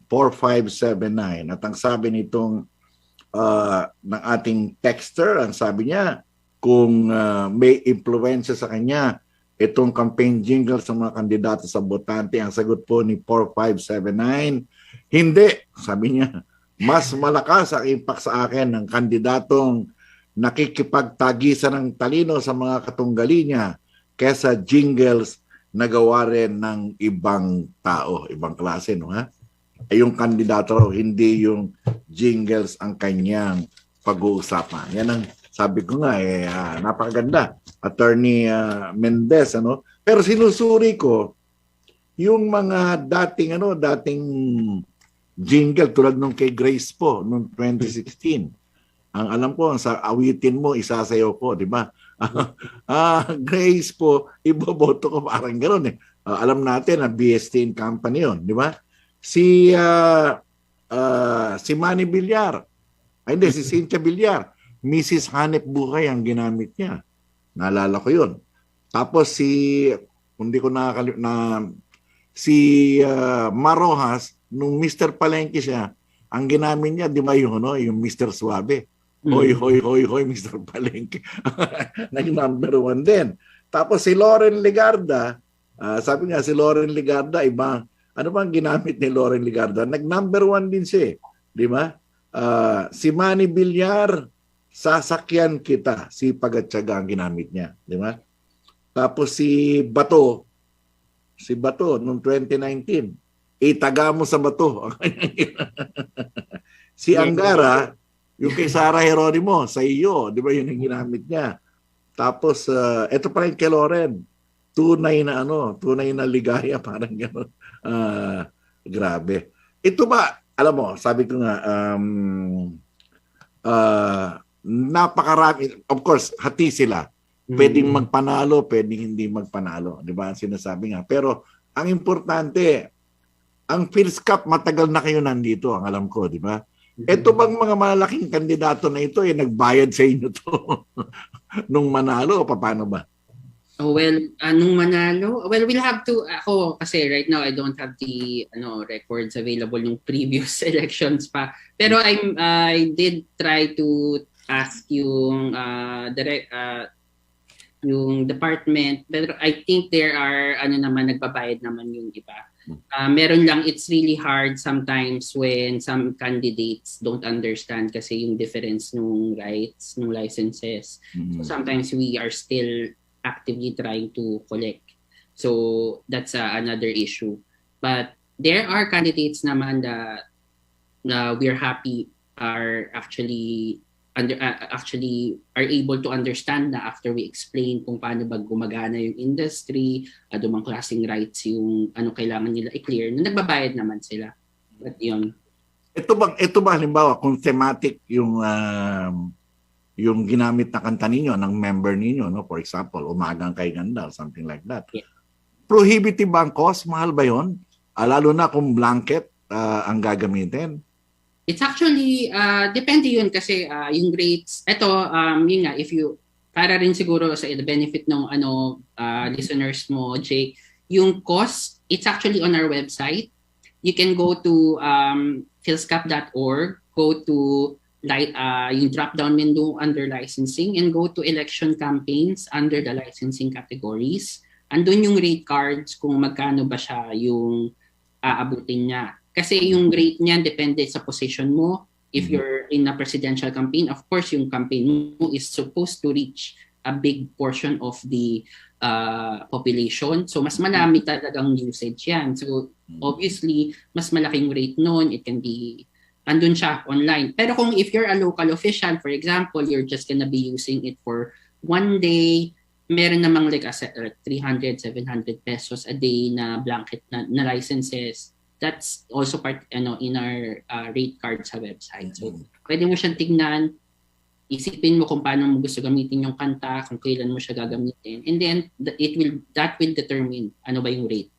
4579. At ang sabi nitong ng ating texter, ang sabi niya, kung may impluwensya sa kanya itong campaign jingle sa mga kandidato sa botante, ang sagot po ni 4579, hindi. Sabi niya, mas malakas ang impact sa akin ng kandidatong nakikipagtagisan ng talino sa mga katunggali niya kesa jingles na gawa rin ng ibang tao, ibang klase, no ha? Ay yung kandidato, hindi yung jingles ang kanyang pag-uusapan. Yan ang sabi ko nga, napakaganda. Atty. Mendez, ano? Pero sinusuri ko yung mga dating jingle tulad nung kay Grace po noong 2016. Ang alam ko, sa awitin mo, isasayaw ko, di ba? Grace po, iboboto ko parang gano'n eh. Alam natin na BST in company yun, di ba? Si Manny Villar, si Cynthia Villar, Mrs. Hanep Buhay ang ginamit niya. Naalala ko yun. Tapos hindi ko si Marojas, nung Mr. Palengke siya, ang ginamit niya, di ba yung Mr. Suave? Hoy, Mr. Palengke. Nag-number 1 din. Tapos si Lauren Ligarda, sabi nga si Lauren Ligarda, ano bang ginamit ni Lauren Ligarda? Nag-number 1 din siya, di ba? Si Manny Villar, sasakyan kita, si Pagatsaga ang ginamit niya, di ba? Tapos si Bato noong 2019, itaga mo sa bato. Si Angara, yung kay Sara Geronimo, sa iyo, di ba yun ang ginamit niya? Tapos, ito pa rin kay Loren, tunay na ligaya, parang gano'n. Grabe. Ito ba, alam mo, sabi ko nga, napakarami, of course, hati sila. Pwedeng magpanalo, pwedeng hindi magpanalo. Di ba? Sinasabi nga. Pero, ang importante, ang FILSCAP, matagal na kayo nandito, ang alam ko, di ba? Ito bang mga malaking kandidato na ito, nagbayad sa inyo to nung manalo o paano ba? Nung manalo, we'll have to, ako kasi right now I don't have the records available yung previous elections pa. Pero I did try to ask yung yung department, pero I think there are nagbabayad naman yung iba. Meron lang, it's really hard sometimes when some candidates don't understand kasi yung difference nung rights, nung licenses. So sometimes we are still actively trying to collect. So that's another issue. But there are candidates naman that we're happy are actually are able to understand na after we explain kung paano ba gumagana yung industry, anumang klaseng rights yung kailangan nila i-clear, na nagbabayad naman sila. But yun. Ito ba halimbawa kung thematic yung ginamit na kanta ninyo ng member ninyo, no? For example, Umagang Kay Ganda, something like that. Yeah. Prohibitive ba ang cost? Mahal ba yun? Lalo na kung blanket ang gagamitin. It's actually, depende yun kasi yung rates, yun nga, if you, para rin siguro sa the benefit ng listeners mo, Jake, yung cost, it's actually on our website. You can go to filscap.org, go to yung drop-down menu under licensing and go to election campaigns under the licensing categories. Andun yung rate cards kung magkano ba siya yung aabutin niya. Kasi yung rate niya depende sa position mo. If you're in a presidential campaign, of course, yung campaign mo is supposed to reach a big portion of the population. So, mas marami talagang usage yan. So, obviously, mas malaking rate nun. It can be andun siya online. Pero kung if you're a local official, for example, you're just gonna be using it for one day, meron namang like 300, 700 pesos a day na blanket na licenses. That's also part in our rate card sa website. So, pwede mo siyang tignan, isipin mo kung paano mo gusto gamitin yung kanta, kung kailan mo siya gagamitin. And then, that will determine ano ba yung rate.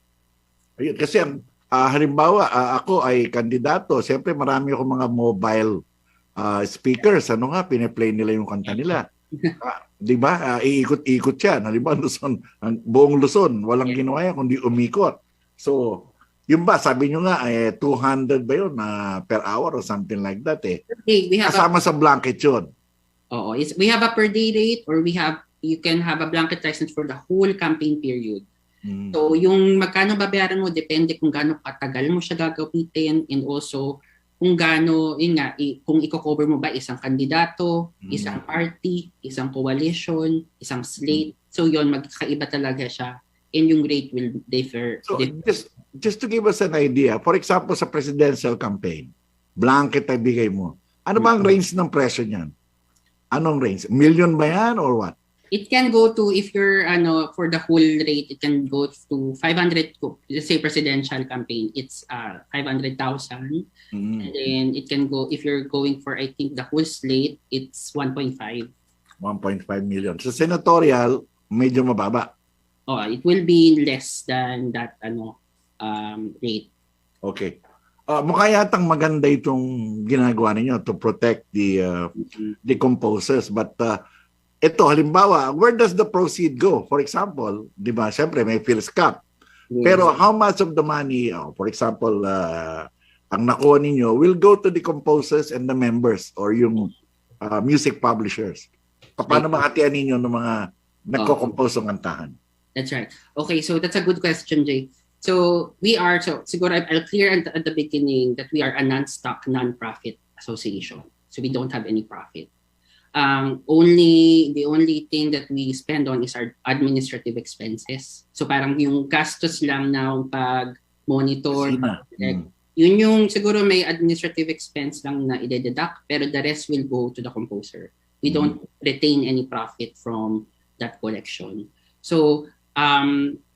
Ayun, kasi halimbawa, ako ay kandidato. Siyempre, marami akong mga mobile speakers. Ano nga, piniplay nila yung kanta nila. Di ba? Iikot-ikot yan. Halimbawa, Luzon, buong Luzon, walang ginawa yan, kundi umikot. So, yung ba, sabi nyo nga, 200 ba yun per hour or something like that eh. Okay, Kasama sa blanket yun. Oo. We have a per day rate or you can have a blanket license for the whole campaign period. So, yung magkano babayaran mo, depende kung gaano katagal mo siya gagamitin and also kung gaano, kung i-cover mo ba isang kandidato, isang party, isang coalition, isang slate. So, yun, magkakaiba talaga siya and yung rate will differ. So, just to give us an idea, for example, sa presidential campaign, blanket ay bigay mo. Ano ba ang range ng presyo niyan? Anong range? Million ba yan or what? It can go to, if you're, for the whole rate, it can go to 500, let's say presidential campaign, it's 500,000. And then it can go, if you're going for, I think, the whole slate, it's 1.5. 1.5 million. So senatorial, medyo mababa. Oh, it will be less than that, rate. Okay. Mukha yatang maganda itong ginagawa ninyo to protect the composers, but ito, halimbawa, where does the proceed go? For example, di ba, siyempre may FILSCAP. Pero how much of the money, for example, ang nakuha ninyo will go to the composers and the members or yung music publishers? Paano mahatian ninyo ng mga nagko-compose ng kantahan? That's right. Okay, so that's a good question, Jay. So siguro I'll clear at the beginning that we are a non-stock, non-profit association. So we don't have any profit. The only thing that we spend on is our administrative expenses. So parang yung gastos lang ng pag-monitor, yun yung siguro may administrative expense lang na i-deduct, pero the rest will go to the composer. We don't retain any profit from that collection. So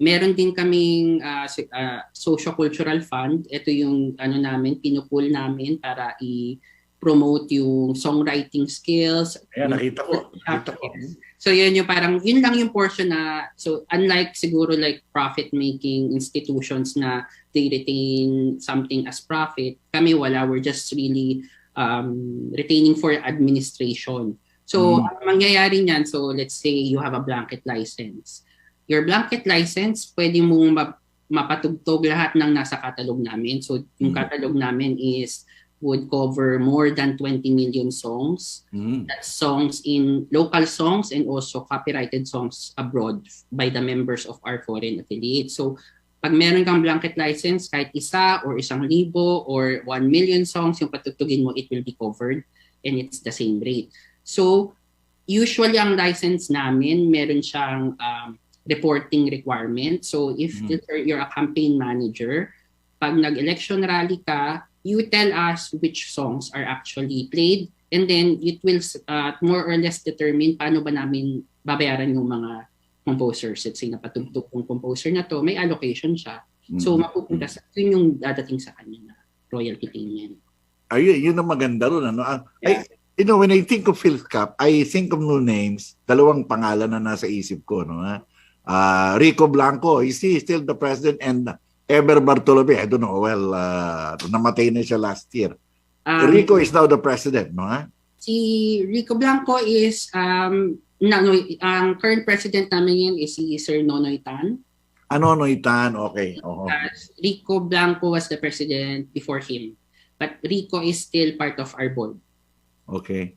meron din kaming socio-cultural fund. Ito yung pinupool namin para promote yung songwriting skills. Ayan, nakita ko. So yun lang yung portion na, so unlike siguro like profit-making institutions na they retain something as profit, kami wala, we're just really retaining for administration. So ang mangyayari niyan, so let's say you have a blanket license. Your blanket license, pwede mong mapatugtog lahat ng nasa catalog namin. So yung catalog namin would cover more than 20 million songs. That's songs in local songs and also copyrighted songs abroad by the members of our foreign affiliates. So pag meron kang blanket license, kahit isa or 1,000 or 1 million songs yung patutugin mo, it will be covered and it's the same rate. So usually ang license namin, meron siyang reporting requirement. So if you're a campaign manager, pag nag-election rally ka, you tell us which songs are actually played and then it will more or less determine paano ba namin babayaran yung mga composers. Let's say napatugtog yung composer na to, may allocation siya. So mapupunta sa yun yung dadating sa kanya na royalty payment. Ayun, yun ang maganda ron. When I think of FILSCAP, I think of new names. Dalawang pangalan na nasa isip ko. Rico Blanco, is he still the president? And Eber Bartolome, I don't know, namatay na siya last year. Rico is now the president, no? Si Rico Blanco is, ang current president namin yan is si Sir Nonoy Tan. Nonoy Tan, okay. Rico Blanco was the president before him. But Rico is still part of our board. Okay.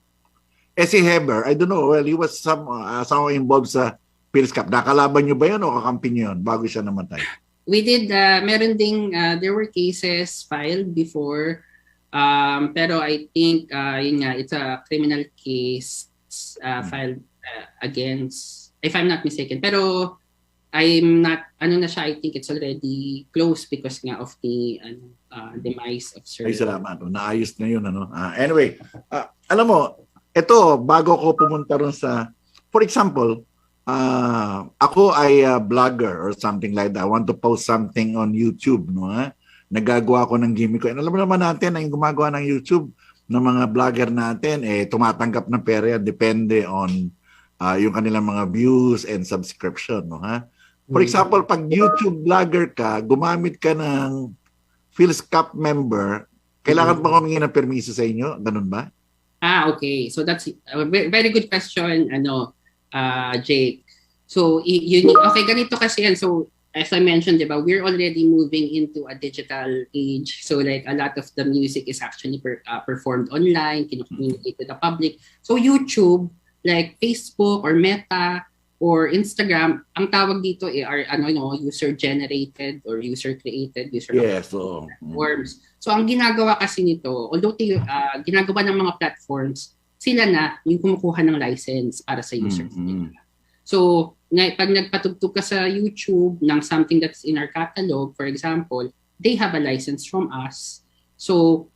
Si Heber, I don't know, well, he was somehow involved sa FILSCAP. Nakalaban niyo ba yun o kakampi niyo yun bago siya namatay? We did, meron ding, there were cases filed before, pero I think, yun nga, it's a criminal case filed against, if I'm not mistaken. Pero I'm not, na siya, I think it's already closed because nga of the demise of Sir. Ay, salamat. Naayos na yun. Anyway, alam mo, ito, bago ko pumunta ron sa, for example, ako ay blogger or something like that. I want to post something on YouTube, no? Nagagawa ko ng gimmick ko. And alam mo naman natin na yung gumagawa ng YouTube ng mga blogger natin, tumatanggap ng pera, depende on yung kanilang mga views and subscription, no? For example, pag YouTube vlogger ka, gumamit ka ng FILSCAP member, kailangan ba humingi ng permiso sa inyo? Ganun ba? Okay. So that's a very good question, Jake. So, okay, ganito kasi yan. So, as I mentioned, diba, we're already moving into a digital age. So, like, a lot of the music is actually performed online, communicate to the public. So, YouTube, like Facebook or Meta, or Instagram, ang tawag dito are user-generated or user-created, platforms. So, ang ginagawa kasi nito, although ginagawa ng mga platforms, sila na yung kumukuha ng license para sa users nila. So, pag nagpatugtog ka sa YouTube ng something that's in our catalog, for example, they have a license from us. So,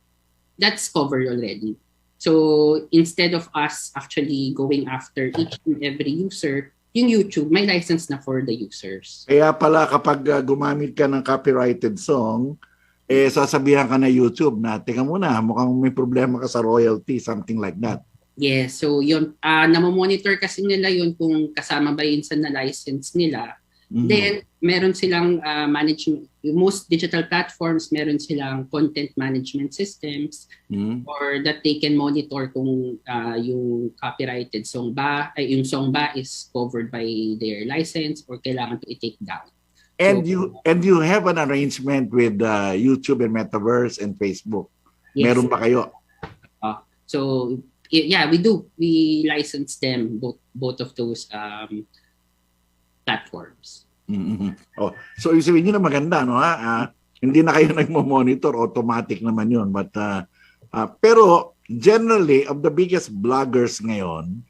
that's covered already. So, instead of us actually going after each and every user, yung YouTube, may license na for the users. Kaya pala kapag gumamit ka ng copyrighted song, sasabihan ka na YouTube na, teka muna, mukhang may problema ka sa royalty, something like that. Yes, so yun, namomonitor kasi nila yun kung kasama ba yun sa na-license nila. Then, meron silang management, most digital platforms, meron silang content management systems or that they can monitor kung yung copyrighted song ba, yung song ba is covered by their license or kailangan to i-take down. And you have an arrangement with YouTube and Metaverse and Facebook. Yes. Meron ba kayo? So, yeah, we do. We license them, both of those platforms. So isipin nyo na maganda, no? Hindi na kayo nagmo-monitor, automatic naman yun. But, pero generally, of the biggest bloggers ngayon,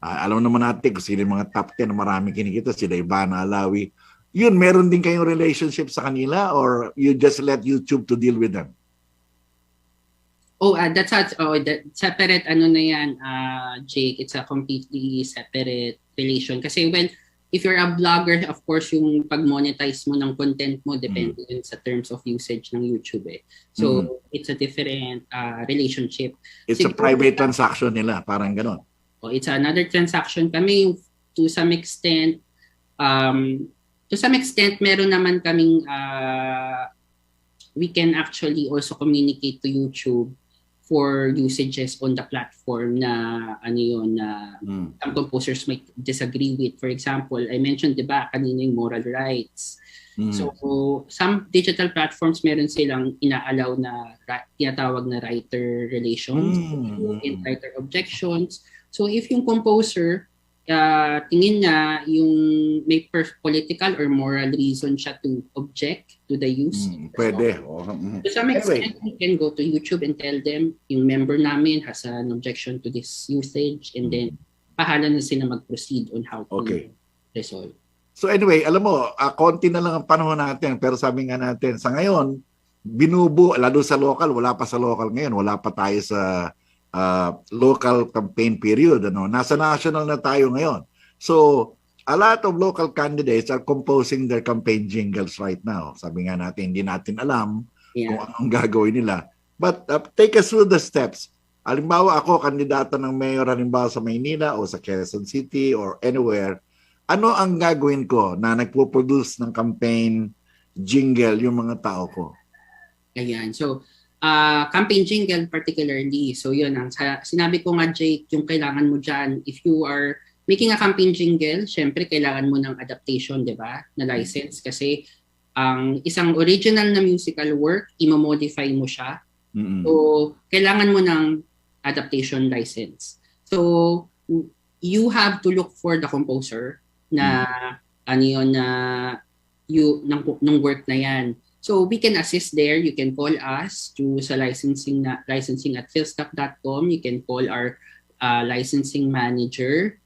alam naman natin kung sila yung mga top 10 na marami kinikita, sila Ivana Alawi. Yun, meron din kayong relationship sa kanila or you just let YouTube to deal with them? That's that separate na yan, Jake. It's a completely separate relation. Kasi if you're a blogger, of course, yung pag-monetize mo ng content mo depende yun sa terms of usage ng YouTube. So, it's a different relationship. It's a private transaction nila, parang ganon. It's another transaction. Kami, to some extent, meron naman kaming, we can actually also communicate to YouTube for usages on the platform na some composers might disagree with. For example, I mentioned, diba, kanina yung moral rights. So, some digital platforms meron silang inaalaw na tinatawag na writer relations and writer objections. So, if yung composer tingin na yung may political or moral reason siya to object to the use. Pwede. To some extent, we can go to YouTube and tell them yung member namin has an objection to this usage and then pahala na sila mag-proceed on how to resolve. So anyway, alam mo, konti na lang ang panahon natin pero sabi nga natin, sa ngayon, lalo sa local, wala pa sa local ngayon, wala pa tayo sa local campaign period. Nasa national na tayo ngayon. So, a lot of local candidates are composing their campaign jingles right now. Sabi nga natin, hindi natin alam kung anong gagawin nila. But take us through the steps. Halimbawa ako, kandidato ng mayor halimbawa sa Maynila o sa Quezon City or anywhere, ano ang gagawin ko na nagpo-produce ng campaign jingle yung mga tao ko? Ayan. So, campaign jingle particularly. So yun, sinabi ko nga, Jake, yung kailangan mo dyan, if you are making a campaign jingle, syempre kailangan mo ng adaptation, di ba? Na license kasi ang isang original na musical work, imo-modify mo siya. So kailangan mo ng adaptation license. So you have to look for the composer na ano yun na ng work na yan. So we can assist there. You can call us sa licensing at filscap.com. You can call our licensing manager,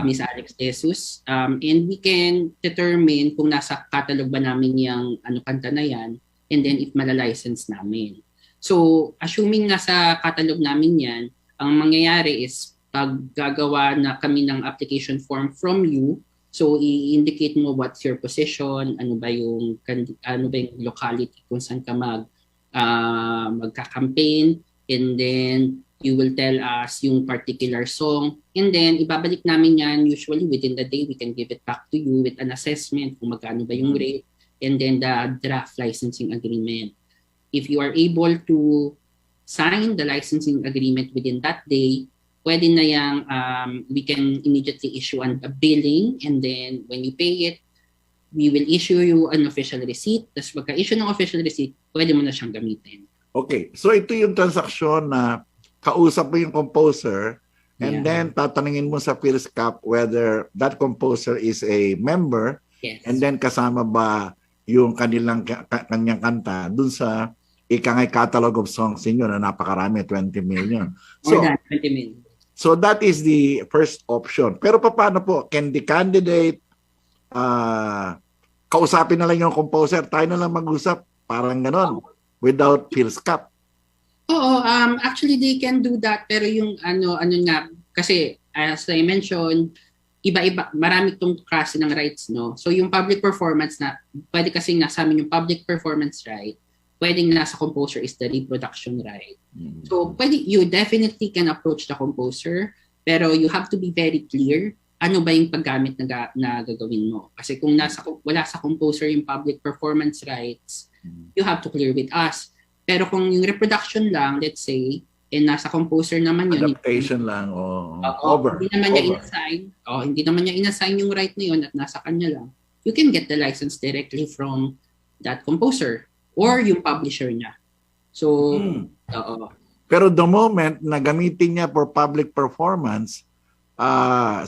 Miss Alex Jesus, and we can determine kung nasa catalog ba namin yung kanta na yan, and then if malalicense namin. So assuming nasa catalog namin yan, ang mangyayari is pag gagawa na kami ng application form from you, so i-indicate mo what's your position, ano ba yung locality kung saan ka magka-campaign, and then you will tell us yung particular song, and then ibabalik namin yan usually within the day. We can give it back to you with an assessment kung magkano ba yung rate, and then the draft licensing agreement. If you are able to sign the licensing agreement within that day, pwede na yang we can immediately issue a billing, and then when you pay it, we will issue you an official receipt. Tapos pagka-issue ng official receipt, pwede mo na siyang gamitin. Okay, so ito yung transaksyon na kausap mo yung composer, and then tatanungin mo sa FILSCAP whether that composer is a member, and then kasama ba yung kanyang kanta dun sa ikangay catalog of songs inyo na napakarami, 20 million. More than 20 million. So that is the first option. Pero paano po? Can the candidate kausapin na lang yung composer, tayo na lang mag-usap, parang ganon, without FILSCAP? Oo, actually they can do that, pero yung ano nga, kasi as I mentioned, iba-iba, marami itong klase ng rights, no? So yung public performance na, pwede kasing nasa amin yung public performance right, pwedeng nasa composer is the reproduction right. So you definitely can approach the composer, pero you have to be very clear ano ba yung paggamit na gagawin mo. Kasi kung wala sa composer yung public performance rights, you have to clear with us. Pero kung yung reproduction lang, let's say, nasa composer naman yun. Adaptation lang o over. Hindi naman niya inassign yung right na yun at nasa kanya lang. You can get the license directly from that composer or yung publisher niya. So, Pero the moment na gamitin niya for public performance,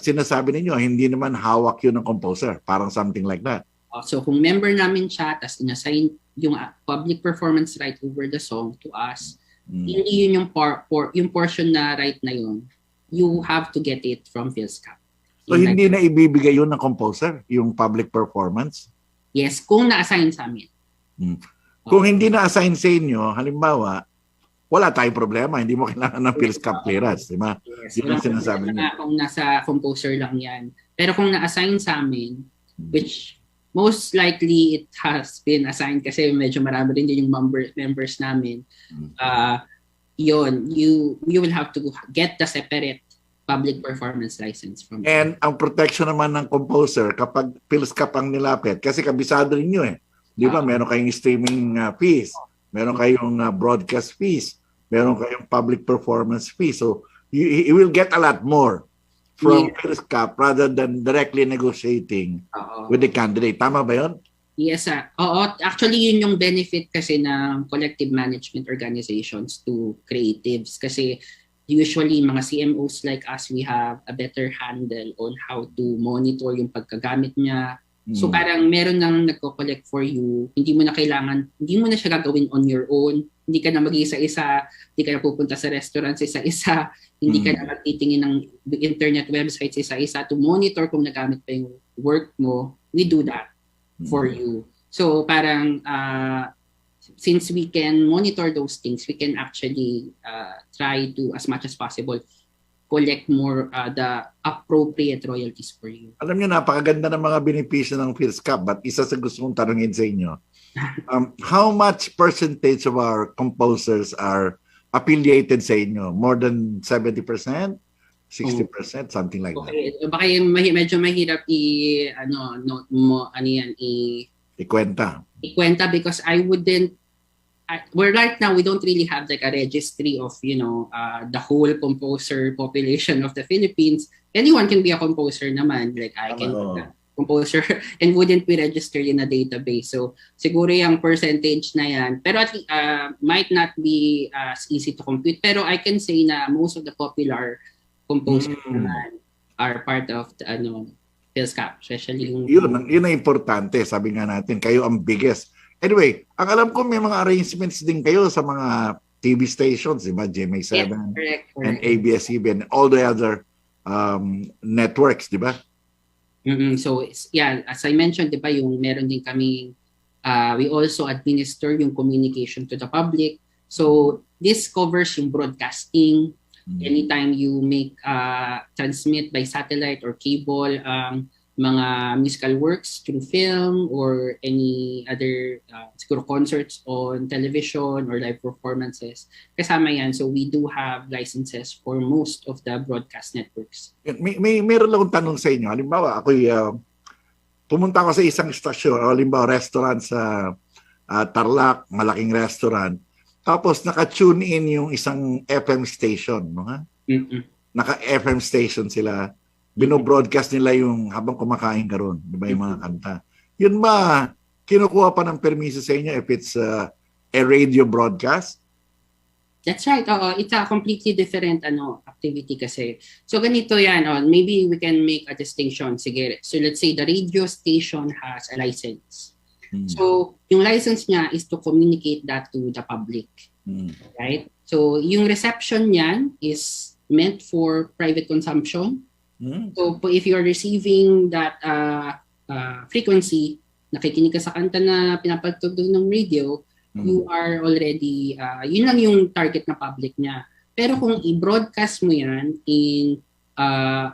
sinasabi ninyo, hindi naman hawak yun ng composer. Parang something like that. So kung member namin siya, tapos inassign yung public performance right over the song to us, hindi yun yung portion na right na yun. You have to get it from FILSCAP. So hindi na ibibigay yun ng composer, yung public performance? Yes, kung na-assign sa amin. Kung hindi na-assign sa inyo, halimbawa, wala tayong problema. Hindi mo kailangan ng FILSCAP clearance. Diba? Yes, yun ang sinasabi niyo. Kung nasa composer lang yan. Pero kung na-assign sa amin, which most likely it has been assigned kasi medyo marami rin din yung members namin, you will have to get the separate public performance license from And ang protection naman ng composer kapag FILSCAP ang nilapit, kasi kabisado rin nyo Di ba? Meron kayong streaming fees, meron kayong broadcast fees, meron kayong public performance fees. So you will get a lot more from FILSCAP rather than directly negotiating with the candidate. Tama ba yun? Yes, oo. Actually, yun yung benefit kasi ng collective management organizations to creatives. Kasi usually, mga CMOs like us, we have a better handle on how to monitor yung pagkagamit niya. So parang meron nang nagko-collect for you, hindi mo na siya gagawin on your own, hindi ka na mag-isa-isa, hindi ka na pupunta sa restaurant isa-isa, hindi ka na magtitingin ng internet websites isa-isa to monitor kung nagamit pa yung work mo. We do that for you. So parang since we can monitor those things, we can actually try to, as much as possible, collect more the appropriate royalties for you. Alam niyo, napakaganda ng mga benepisyo ng FILSCAP, but isa sa gusto kong tanungin sa inyo, how much percentage of our composers are affiliated sa inyo? More than 70%? 60%? Something like that. Baka medyo mahirap ikwenta because I wouldn't right now we don't really have like a registry of the whole composer population of the Philippines. Anyone can be a composer naman, like I can composer and wouldn't be registered in a database. So siguro yung percentage na yan, pero at might not be as easy to compute, pero I can say na most of the popular composers naman are part of the FILSCAP, especially yung Yun ang importante, sabi nga natin, kayo ang biggest. Anyway, ang alam ko may mga arrangements din kayo sa mga TV stations, di ba? GMA7 correct. and ABS-CBN and all the other networks, di ba? So yeah, as I mentioned, di ba, yung meron din kaming we also administer yung communication to the public. So this covers yung broadcasting. Anytime you make transmit by satellite or cable mga musical works through film or any other siguro concerts on television or live performances, kasama yan. So we do have licenses for most of the broadcast networks. Meron lang akong tanong sa inyo. Halimbawa, ako'y pumunta ako sa isang istasyon, o halimbawa restaurant sa Tarlac, malaking restaurant. Tapos naka-tune in yung isang FM station, no ha? Naka-FM station sila. Bino-broadcast nila yung habang kumakain ka ron, di ba, yung mga kanta. Yun ba, kinukuha pa ng permiso sa inyo if it's a radio broadcast? That's right. It's a completely different activity kasi. So ganito yan. Maybe we can make a distinction. Sige. So let's say the radio station has a license. So yung license niya is to communicate that to the public. Right? So yung reception niyan is meant for private consumption. So if you're receiving that frequency, nakikinig ka sa kanta na pinapatugtog ng radio, you are already, yun lang yung target na public niya. Pero kung i-broadcast mo yan in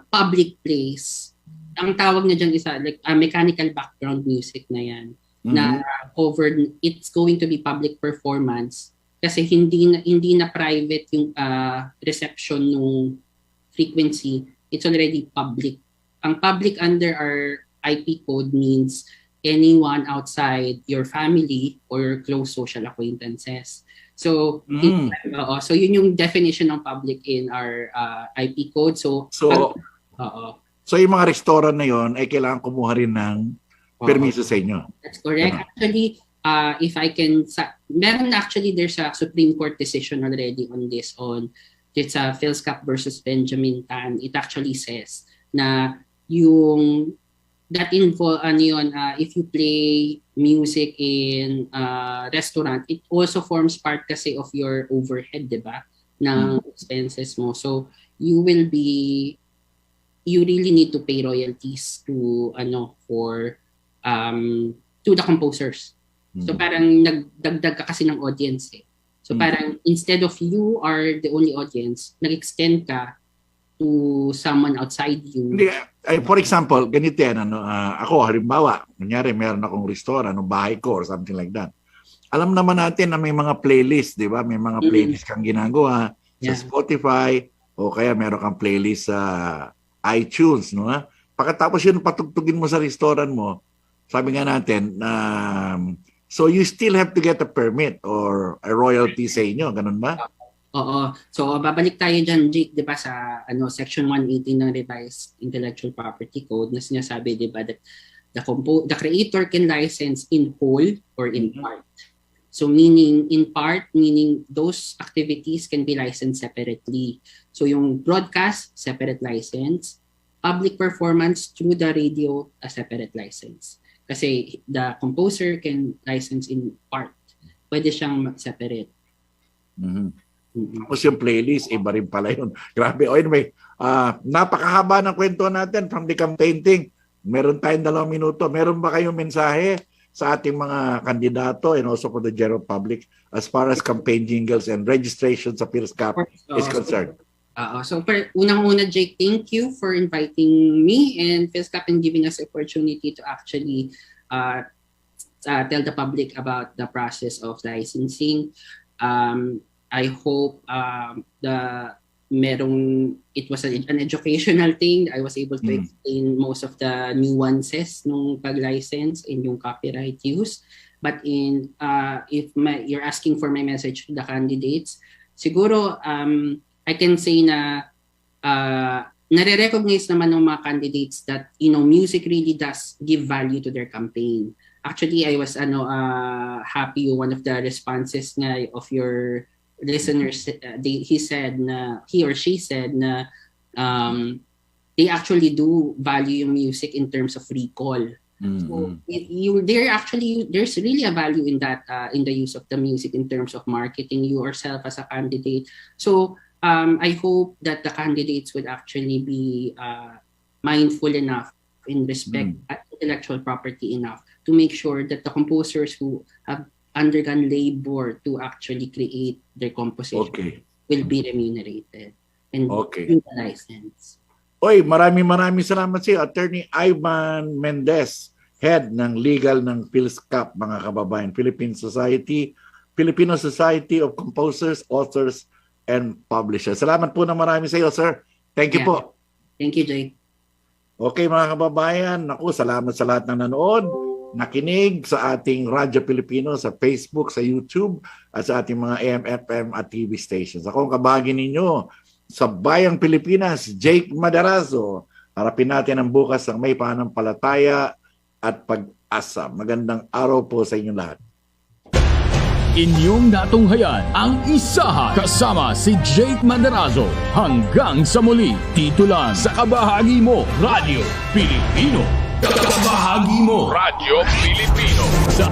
public place, ang tawag niya dyan isa, like mechanical background music na yan, na covered, it's going to be public performance kasi hindi na private yung reception ng frequency. It's already public. Ang public under our IP code means anyone outside your family or your close social acquaintances. So, so yun yung definition ng public in our IP code. So yung mga restaurant na yon ay kailangan kumuha rin ng permiso sa inyo. That's correct. Actually, if I can, there's a Supreme Court decision already on this it's a FILSCAP versus Benjamin Tan. It actually says na yung that if you play music in restaurant, it also forms part kasi of your overhead, di ba? Ng expenses mo. So you really need to pay royalties to to the composers. So parang nagdagdag ka kasi ng audience eh. So parang instead of you are the only audience, nag-extend ka to someone outside you. Hindi, for example, ganito yan, ako halimbawa, kunyari meron akong restaurant, bahay ko or something like that. Alam naman natin na may mga playlist, di ba? May mga playlist kang ginagawa sa Spotify o kaya meron kang playlist sa iTunes, no? Pagkatapos yun patugtugin mo sa restaurant mo, sabi nga natin so you still have to get a permit or a royalty sa inyo, ganun ba? Oo. So babalik tayo dyan, Jake, di ba, sa Section 118 ng Revised Intellectual Property Code na sinasabi, di ba, that the creator can license in whole or in part. So in part, meaning those activities can be licensed separately. So yung broadcast, separate license. Public performance through the radio, a separate license. Kasi the composer can license in part. Pwede siyang separate. Tapos yung playlist, iba rin pala yun. Grabe. Anyway, napakahaba ng kwento natin from the campaign thing. Meron tayong 2 minuto. Meron ba kayong mensahe sa ating mga kandidato and also for the general public as far as campaign jingles and registration sa FILSCAP is concerned? So unang-una, Jake, thank you for inviting me and FILSCAP and giving us the opportunity to actually tell the public about the process of licensing. I hope it was an educational thing. I was able to explain most of the nuances nung pag-license and yung copyright use. But if you're asking for my message to the candidates, siguro I can say na nare-recognize naman ng mga candidates that, music really does give value to their campaign. Actually, I was happy one of the responses nga of your listeners, he or she said na they actually do value yung music in terms of recall. So there's really a value in that, in the use of the music in terms of marketing yourself as a candidate. So I hope that the candidates would actually be mindful enough in respect at intellectual property enough to make sure that the composers who have undergone labor to actually create their composition will be remunerated and in the license. Oy, maraming salamat sa iyo, Attorney Ivan Mendez, Head ng Legal ng FILSCAP, mga kababayan, Filipino Society of Composers, Authors, and Publishers. Salamat po na marami sa iyo, sir. Thank you po. Thank you, Jay. Okay, mga kababayan, salamat sa lahat ng nanood, nakinig sa ating Radyo Pilipino, sa Facebook, sa YouTube, at sa ating mga AM, FM at TV stations. Ako ang kabahagi ninyo sa Bayang Pilipinas, Jake Maderazo. Harapin natin ang bukas ng may pananampalataya at pag-asa. Magandang araw po sa inyong lahat. Inyong natunghayan ang Isahan kasama si Jake Maderazo. Hanggang sa muli, dito lang sa Kabahagi Mo, Radyo Pilipino. Kabahagi Mo, Radyo Pilipino.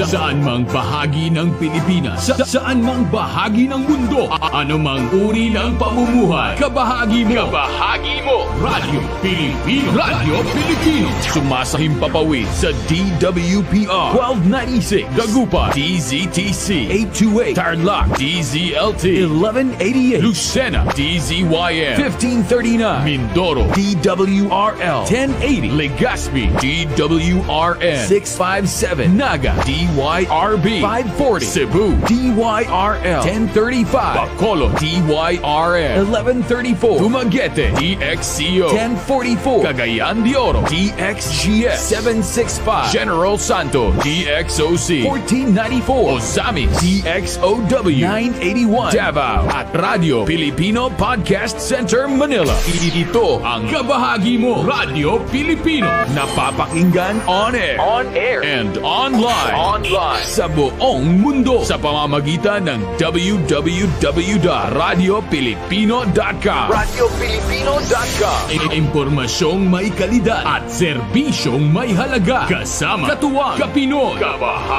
Saan mang bahagi ng Pilipinas, saan mang bahagi ng mundo, anumang uri ng pamumuhay, kabahagi mo. Kabahagi mo. Radyo Pilipino. Radyo Pilipino. Sumasahim papawid sa DWPR 1296, Dagupan, DZTC 828, Tarlac, DZLT 1188, Lucena, DZYM 1539, Mindoro, DWRL 1080, Legazpi, DWRN 657, Naga, DYRB 540, Cebu, DYRL 1035, Bacolod, DYRN 1134, Dumaguete, DXCO 1044, Cagayan de Oro, DXGS 765, General Santos, DXOC 1494, Ozamis, DXOW 981, Davao, at Radio Filipino Podcast Center, Manila. Ito ang Kabahagi Mo, Radyo Pilipino. Napapakinggan on air and online sa buong mundo sa pamamagitan ng www.radiopilipino.com. RadyoPilipino.com. Impormasyong may kalidad at serbisyong may halaga kasama katuwang kapinoy.